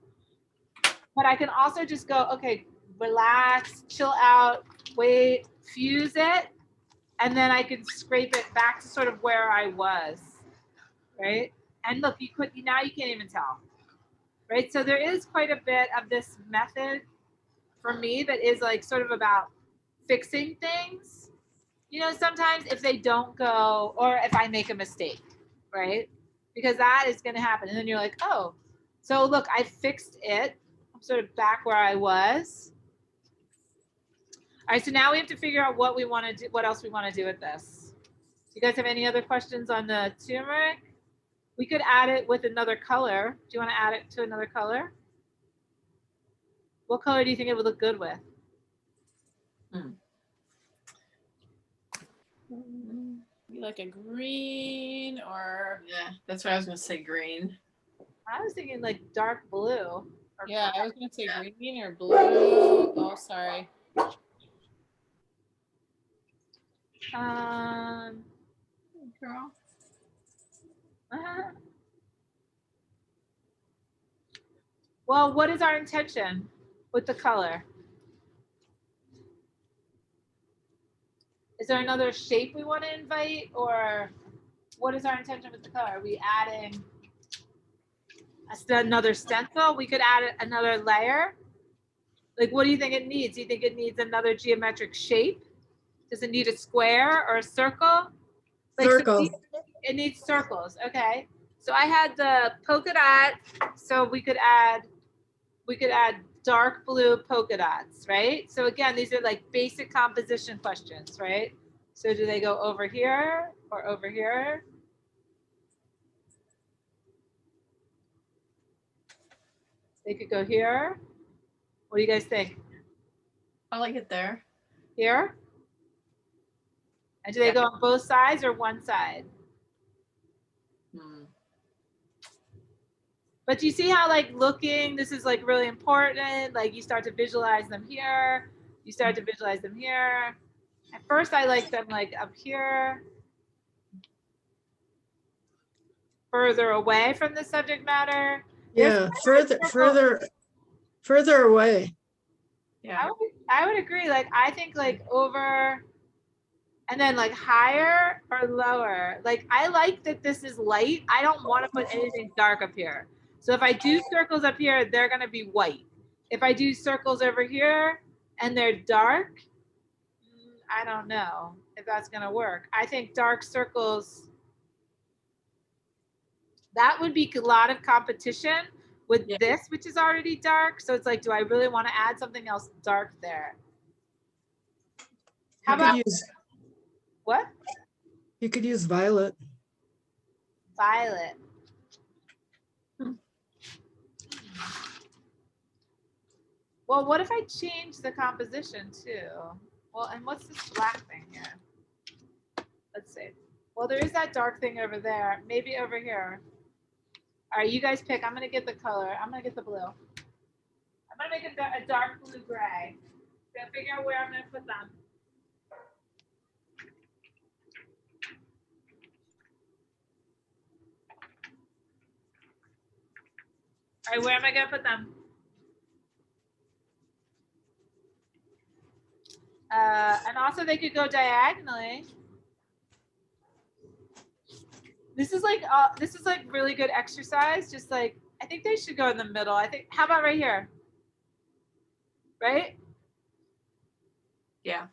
But I can also just go, okay, relax, chill out, wait, fuse it, and then I can scrape it back to sort of where I was, right? And look, now you can't even tell. Right, so there is quite a bit of this method for me that is like sort of about fixing things. You know, sometimes if they don't go, or if I make a mistake, right? Because that is going to happen. And then you're like, oh, so look, I fixed it. I'm sort of back where I was. All right, so now we have to figure out what we want to do, what else we want to do with this. Do you guys have any other questions on the turmeric? We could add it with another color. Do you want to add it to another color? What color do you think it would look good with? Maybe like a green or. Yeah, that's what I was gonna say, green. I was thinking like dark blue. Yeah, I was gonna say green or blue. Oh, sorry. Girl. Well, what is our intention with the color? Is there another shape we want to invite, or what is our intention with the color? Are we adding another stencil? We could add another layer. Like, what do you think it needs? Do you think it needs another geometric shape? Does it need a square or a circle? Like, Circle. So it needs circles. Okay. So I had the polka dot. So we could add dark blue polka dots, right? So again, these are like basic composition questions, right? So do they go over here or over here? They could go here. What do you guys think? I like it there. Here? And do they go on both sides or one side? But do you see how like looking, this is like really important. Like you start to visualize them here. You start to visualize them here. At first I like them like up here. Further away from the subject matter. Yeah, further away. Yeah. I would agree. Like I think like over and then like higher or lower. Like I like that this is light. I don't want to put anything dark up here. So if I do circles up here, they're gonna be white. If I do circles over here and they're dark, I don't know if that's gonna work. I think dark circles, that would be a lot of competition with Yeah. this, which is already dark. So it's like, do I really want to add something else dark there? How You could about use, what? you could use violet. Violet. Well, what if I change the composition too? Well, and what's this black thing here? Let's see. Well, there is that dark thing over there. Maybe over here. All right, you guys pick. I'm gonna get the color. I'm gonna get the blue. I'm gonna make a dark blue gray. Gotta figure out where I'm gonna put them. All right, where am I gonna put them? And also they could go diagonally. This is like really good exercise. Just like, I think they should go in the middle. I think, how about right here? Right? Yeah.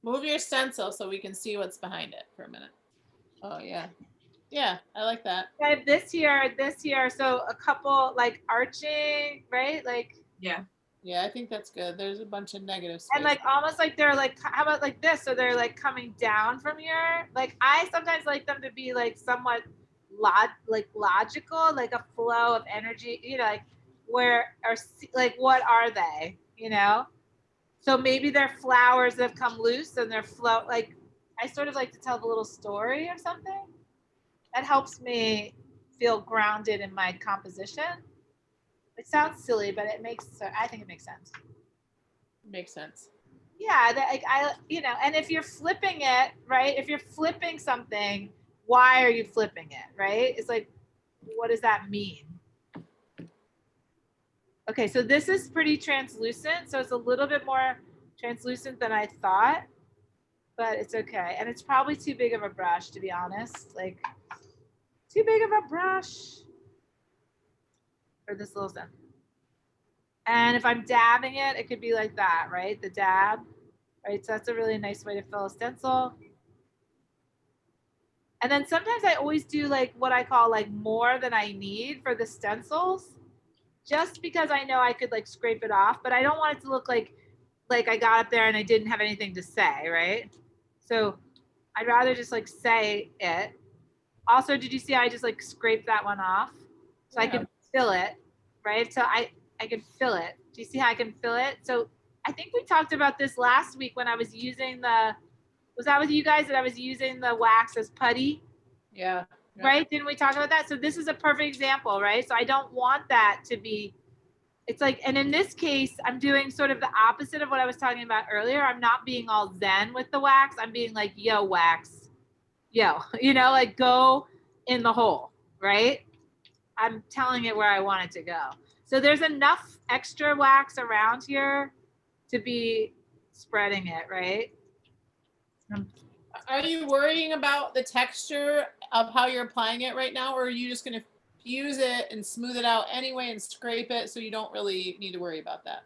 Move your stencil so we can see what's behind it for a minute. Oh yeah. Yeah, I like that. I have this here. So a couple like arching, right? Like, Yeah. Yeah, I think that's good. There's a bunch of negative space. and like almost like they're like, how about like this? So they're like coming down from here. Like I sometimes like them to be like somewhat logical, like a flow of energy, you know, like where or like what are they, you know? So maybe they're flowers that have come loose and they're flow, like I sort of like to tell the little story or something. That helps me feel grounded in my composition. It sounds silly, but I think it makes sense. Makes sense. Yeah, like you know, and if you're flipping it, right? If you're flipping something, why are you flipping it, right? It's like, what does that mean? Okay, so this is pretty translucent, so it's a little bit more translucent than I thought, but it's okay. And it's probably too big of a brush, to be honest. Like, too big of a brush for this little stuff. And if I'm dabbing it, it could be like that, right? The dab, right? So that's a really nice way to fill a stencil. And then sometimes I always do like what I call like more than I need for the stencils, just because I know I could like scrape it off, but I don't want it to look like I got up there and I didn't have anything to say, right? So I'd rather just like say it. Also, did you see I just like scraped that one off? So I can fill it, right? So I can fill it. Do you see how I can fill it? So I think we talked about this last week when I was using was that with you guys that I was using the wax as putty? Yeah. Right? Didn't we talk about that? So this is a perfect example, right? So I don't want that to be, it's like, and in this case, I'm doing sort of the opposite of what I was talking about earlier. I'm not being all zen with the wax. I'm being like, yo, wax, yo, you know, like go in the hole, right? I'm telling it where I want it to go. So there's enough extra wax around here to be spreading it, right? Are you worrying about the texture of how you're applying it right now, or are you just going to fuse it and smooth it out anyway and scrape it so you don't really need to worry about that?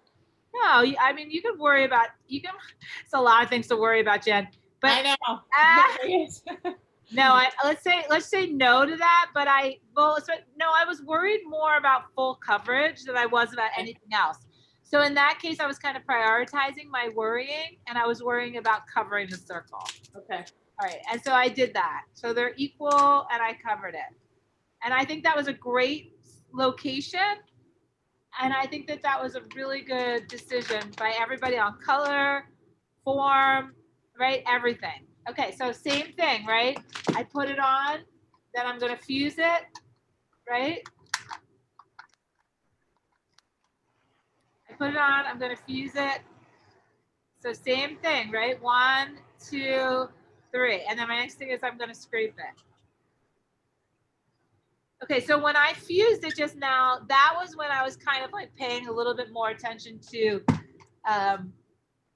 No, I mean, you can worry about, it's a lot of things to worry about, Jen. But I know. no, let's say no to that. But I was worried more about full coverage than I was about anything else. So in that case, I was kind of prioritizing my worrying, and I was worrying about covering the circle. Okay. All right, and so I did that. So they're equal, and I covered it. And I think that was a great location. And I think that was a really good decision by everybody on color, form, right? Everything. Okay, so same thing, right? I put it on, then I'm gonna fuse it, right? I put it on, I'm gonna fuse it. So same thing, right? 1, 2, 3. And then my next thing is I'm gonna scrape it. Okay, so when I fused it just now, that was when I was kind of like paying a little bit more attention to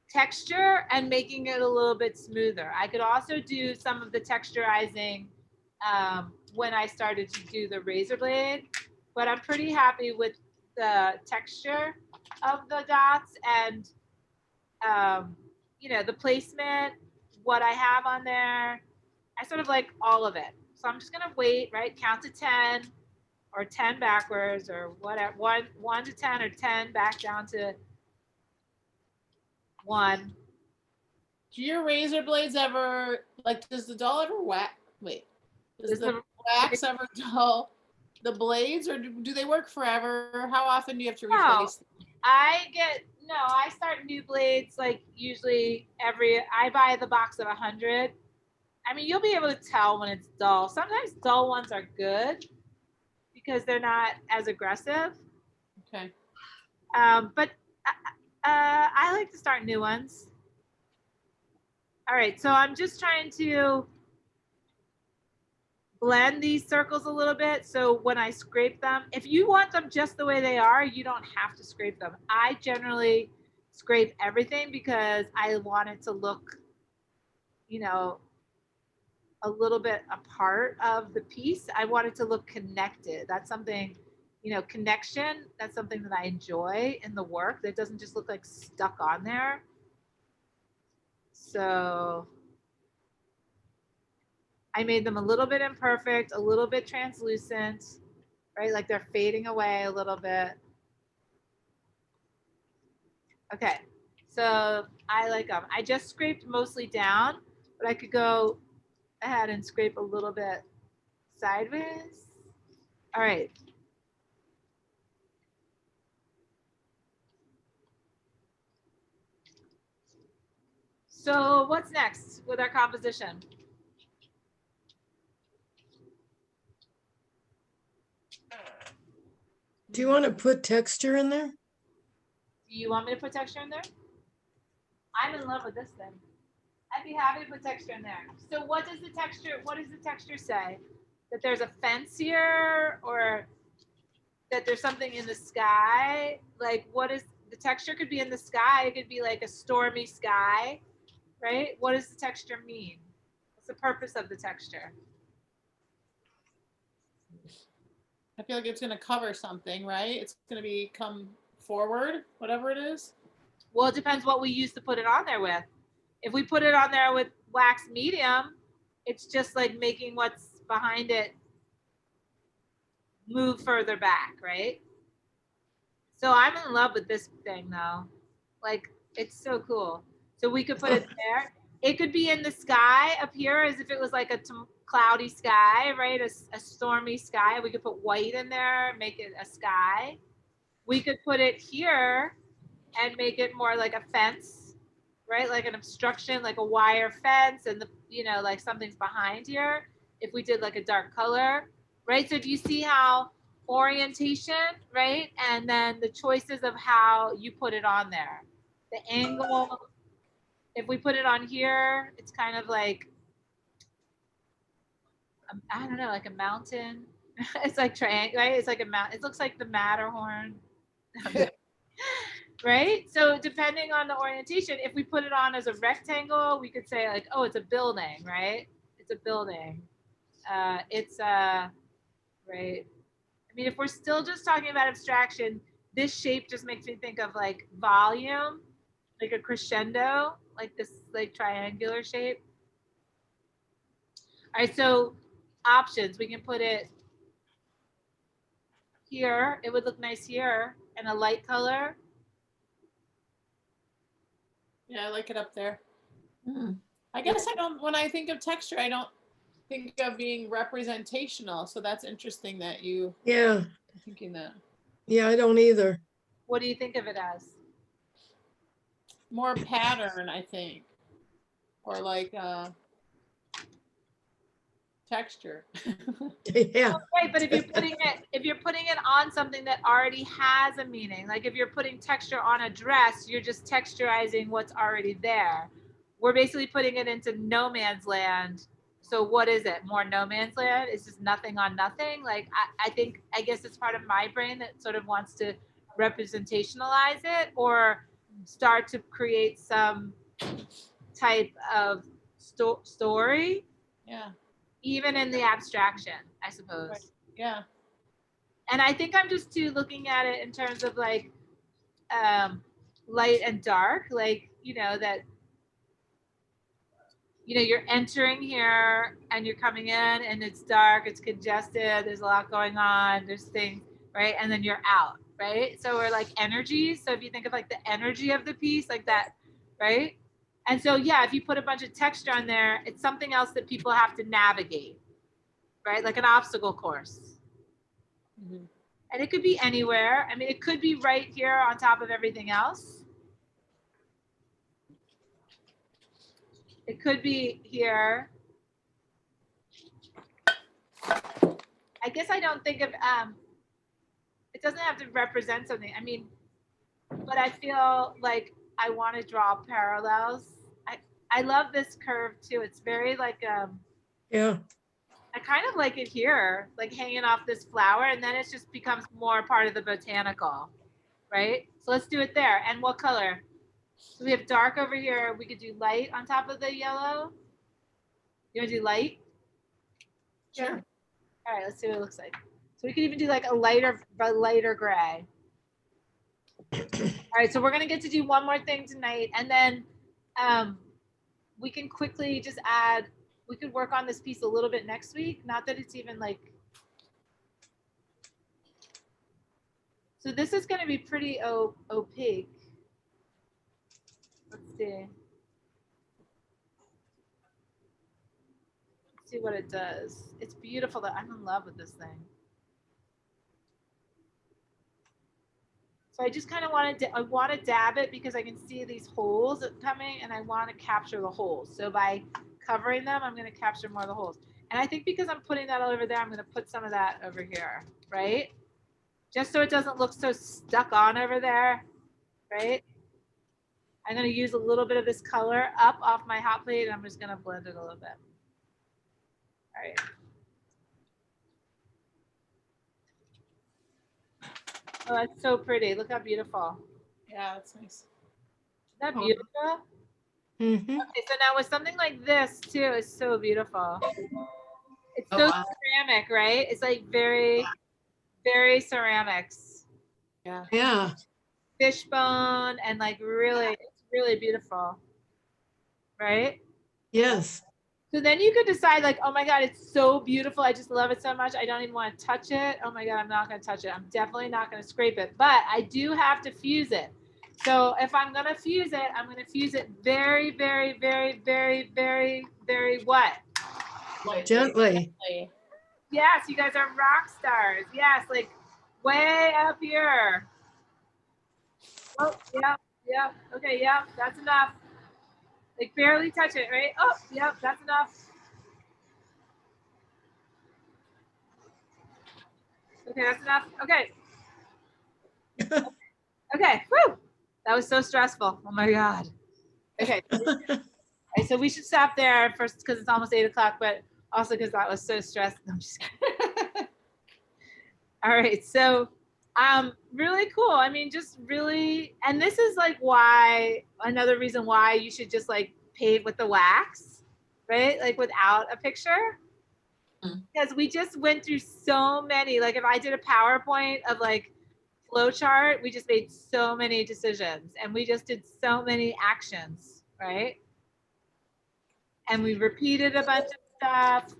texture and making it a little bit smoother. I could also do some of the texturizing when I started to do the razor blade, but I'm pretty happy with the texture. of the dots and, the placement, what I have on there. I sort of like all of it. So I'm just gonna wait, right? Count to 10 or 10 backwards or whatever, one to 10 or 10 back down to 1. Do your razor blades ever, like, does the doll ever wax? Wait, does the wax ever dull the blades, or do they work forever? How often do you have to replace them? I start new blades like usually I buy the box of 100. I mean, you'll be able to tell when it's dull. Sometimes dull ones are good because they're not as aggressive. Okay. But I like to start new ones. All right, so I'm just trying to blend these circles a little bit. So when I scrape them, if you want them just the way they are, you don't have to scrape them. I generally scrape everything because I want it to look, a little bit a part of the piece. I want it to look connected. That's something, connection. That's something that I enjoy in the work. That doesn't just look like stuck on there. So I made them a little bit imperfect, a little bit translucent, right? Like they're fading away a little bit. Okay, so I like them. I just scraped mostly down, but I could go ahead and scrape a little bit sideways. All right. So what's next with our composition? Do you want to put texture in there? Do you want me to put texture in there? I'm in love with this thing. I'd be happy to put texture in there. So what does the texture say? That there's a fence here, or that there's something in the sky? Like, what is the texture? Could be in the sky. It could be like a stormy sky, right? What does the texture mean? What's the purpose of the texture? I feel like it's going to cover something, right? It's going to come forward, whatever it is. Well, it depends what we use to put it on there with. If we put it on there with wax medium, it's just like making what's behind it move further back, right? So I'm in love with this thing though. Like, it's so cool. So we could put it there. It could be in the sky up here as if it was like a cloudy sky, right? A stormy sky. We could put white in there, make it a sky. We could put it here and make it more like a fence, right? Like an obstruction, like a wire fence, and like something's behind here. If we did like a dark color, right? So do you see how orientation, right? And then the choices of how you put it on there. The angle, if we put it on here, it's kind of like, I don't know, like a mountain. It's like triangle, right? It's like a mountain. It looks like the Matterhorn. Right? So depending on the orientation, if we put it on as a rectangle, we could say like, oh, it's a building, right? It's a building. Right. I mean, if we're still just talking about abstraction, this shape just makes me think of like volume, like a crescendo, like this like triangular shape. All right, so options, we can put it here. It would look nice here and a light color. Yeah, I like it up there. I guess when I think of texture, I don't think of being representational. So that's interesting that you Yeah, are thinking that. yeah, I don't either. What do you think of it as? More pattern, I think. Or like texture. Yeah, Right, but if you're putting it on something that already has a meaning, like if you're putting texture on a dress, you're just texturizing what's already there. We're basically putting it into no man's land. So what is it? More no man's land? It's just nothing on nothing. Like I guess it's part of my brain that sort of wants to representationalize it or start to create some type of story. Yeah. Even in the abstraction, I suppose. Right. Yeah. And I think I'm just too looking at it in terms of like light and dark, like, that, you're entering here and you're coming in and it's dark, it's congested, there's a lot going on, there's things, right? And then you're out, right? So we're like energies. So if you think of like the energy of the piece, like that, right? And so, yeah, if you put a bunch of texture on there, it's something else that people have to navigate, right? Like an obstacle course. Mhm. And it could be anywhere. I mean, it could be right here on top of everything else. It could be here. I guess I don't think of, it doesn't have to represent something. I mean, but I feel like I want to draw parallels. I love this curve too. It's very like, Yeah. I kind of like it here, like hanging off this flower, and then it just becomes more part of the botanical, right? So let's do it there. And what color? So we have dark over here. We could do light on top of the yellow. You want to do light? Sure. All right, let's see what it looks like. So we could even do like a lighter gray. All right, so we're gonna get to do one more thing tonight, and then we can quickly just add. We could work on this piece a little bit next week. Not that it's even like. So this is gonna be pretty opaque. Let's see. Let's see what it does. It's beautiful. That I'm in love with this thing. So I just kind of I want to dab it because I can see these holes coming and I want to capture the holes. So by covering them, I'm going to capture more of the holes. And I think because I'm putting that all over there, I'm going to put some of that over here, right? Just so it doesn't look so stuck on over there, right? I'm going to use a little bit of this color up off my hot plate and I'm just going to blend it a little bit. All right. Oh, that's so pretty. Look how beautiful. Yeah, that's nice. Isn't that beautiful? Mm-hmm. Okay, so now with something like this too, is so beautiful. It's Oh, so wow. ceramic, right? It's like very, very ceramics. Yeah. Yeah. Fishbone and like really, it's really beautiful, right? Yes. So then you could decide like, oh my God, it's so beautiful. I just love it so much. I don't even want to touch it. Oh my God, I'm not going to touch it. I'm definitely not going to scrape it, but I do have to fuse it. So if I'm going to fuse it, I'm going to fuse it very, very, very, very, very, very what? Gently. Yes, you guys are rock stars. Yes, like way up here. Oh, yep, yep. Okay, yep, that's enough. Like barely touch it, right? Oh, yep, that's enough. Okay, that's enough. Okay. Okay, whew. That was so stressful. Oh my God. Okay. Okay, so we should stop there first because it's almost 8 o'clock, but also because that was so stressful. I'm just kidding. All right, so really cool. I mean, just really, and this is like why, another reason why you should just like pave with the wax, right? Like without a picture. Because we just went through so many, like if I did a PowerPoint of like flow chart, we just made so many decisions and we just did so many actions, right? And we repeated a bunch of stuff,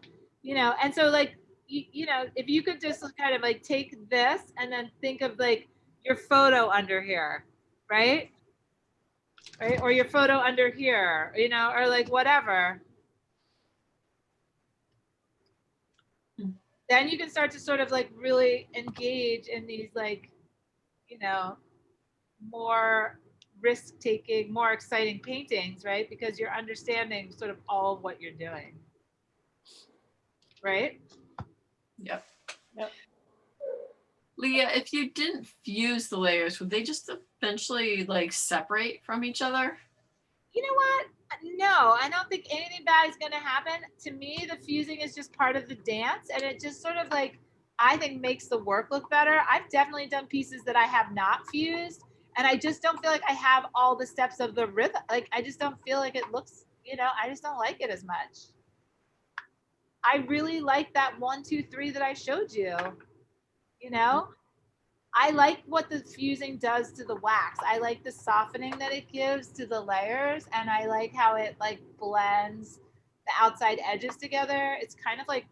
and so like, if you could just kind of like take this and then think of like your photo under here, right? Right? Or your photo under here, or like whatever. Then you can start to sort of like really engage in these like, more risk-taking, more exciting paintings, right? Because you're understanding sort of all of what you're doing. Right? Yep. Yep. Leah, if you didn't fuse the layers, would they just eventually like separate from each other? You know what? No, I don't think anything bad is going to happen. To me, the fusing is just part of the dance, and it just sort of like, I think, makes the work look better. I've definitely done pieces that I have not fused, and I just don't feel like I have all the steps of the rhythm. Like, I just don't feel like it looks, I just don't like it as much. I really like that 1, 2, 3 that I showed you. I like what the fusing does to the wax. I like the softening that it gives to the layers, and I like how it like blends the outside edges together. It's kind of like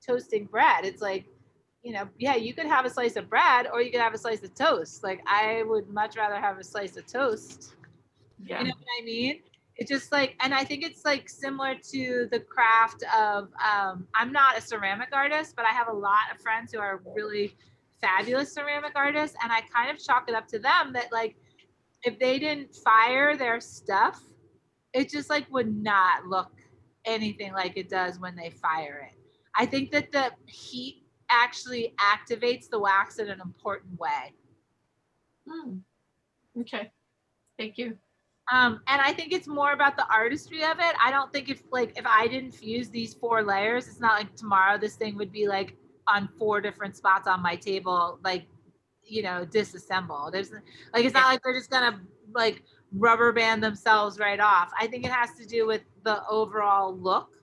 toasting bread. It's like, you know, yeah, you could have a slice of bread or you could have a slice of toast. Like I would much rather have a slice of toast. Yeah. You know what I mean? It's just like, and I think it's like similar to the craft of, I'm not a ceramic artist, but I have a lot of friends who are really fabulous ceramic artists. And I kind of chalk it up to them that like, if they didn't fire their stuff, it just like would not look anything like it does when they fire it. I think that the heat actually activates the wax in an important way. Okay. Thank you. And I think it's more about the artistry of it. I don't think if I didn't fuse these 4 layers, it's not like tomorrow this thing would be like on 4 different spots on my table, like, you know, disassembled. There's like, it's not like they're just gonna like rubber band themselves right off. I think it has to do with the overall look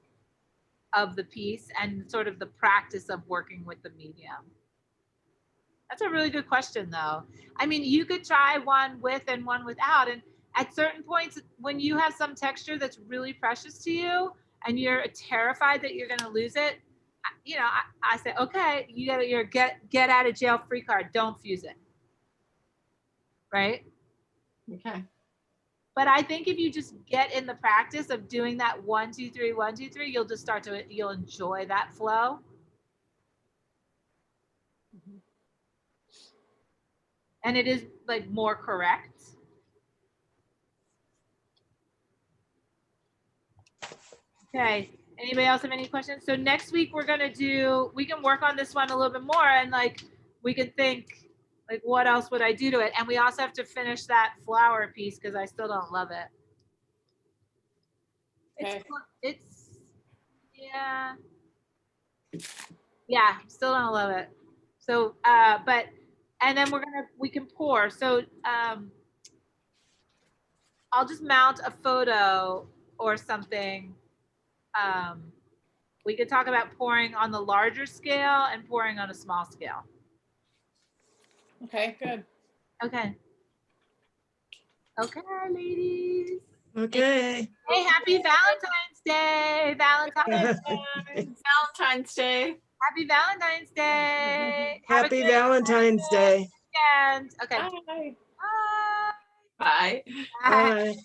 of the piece and sort of the practice of working with the medium. That's a really good question though. I mean, you could try one with and one without, and at certain points when you have some texture that's really precious to you and you're terrified that you're going to lose it, you know, I say, okay, you got your get out of jail free card. Don't fuse it. Right? Okay. But I think if you just get in the practice of doing that 1, 2, 3, 1, 2, 3, you'll just you'll enjoy that flow. And it is like more correct. Okay. Anybody else have any questions? So next week we can work on this one a little bit more and like we can think like what else would I do to it? And we also have to finish that flower piece because I still don't love it. Okay. It's yeah, still don't love it. So but and then we can pour. So I'll just mount a photo or something. We could talk about pouring on the larger scale and pouring on a small scale. Okay, good. Okay. Okay, ladies. Okay. Hey, happy Valentine's Day. Valentine's Day. Valentine's Day. Happy Valentine's Day. Have a Happy good Valentine's Day. weekend. Okay. Bye. Bye. Bye. Bye.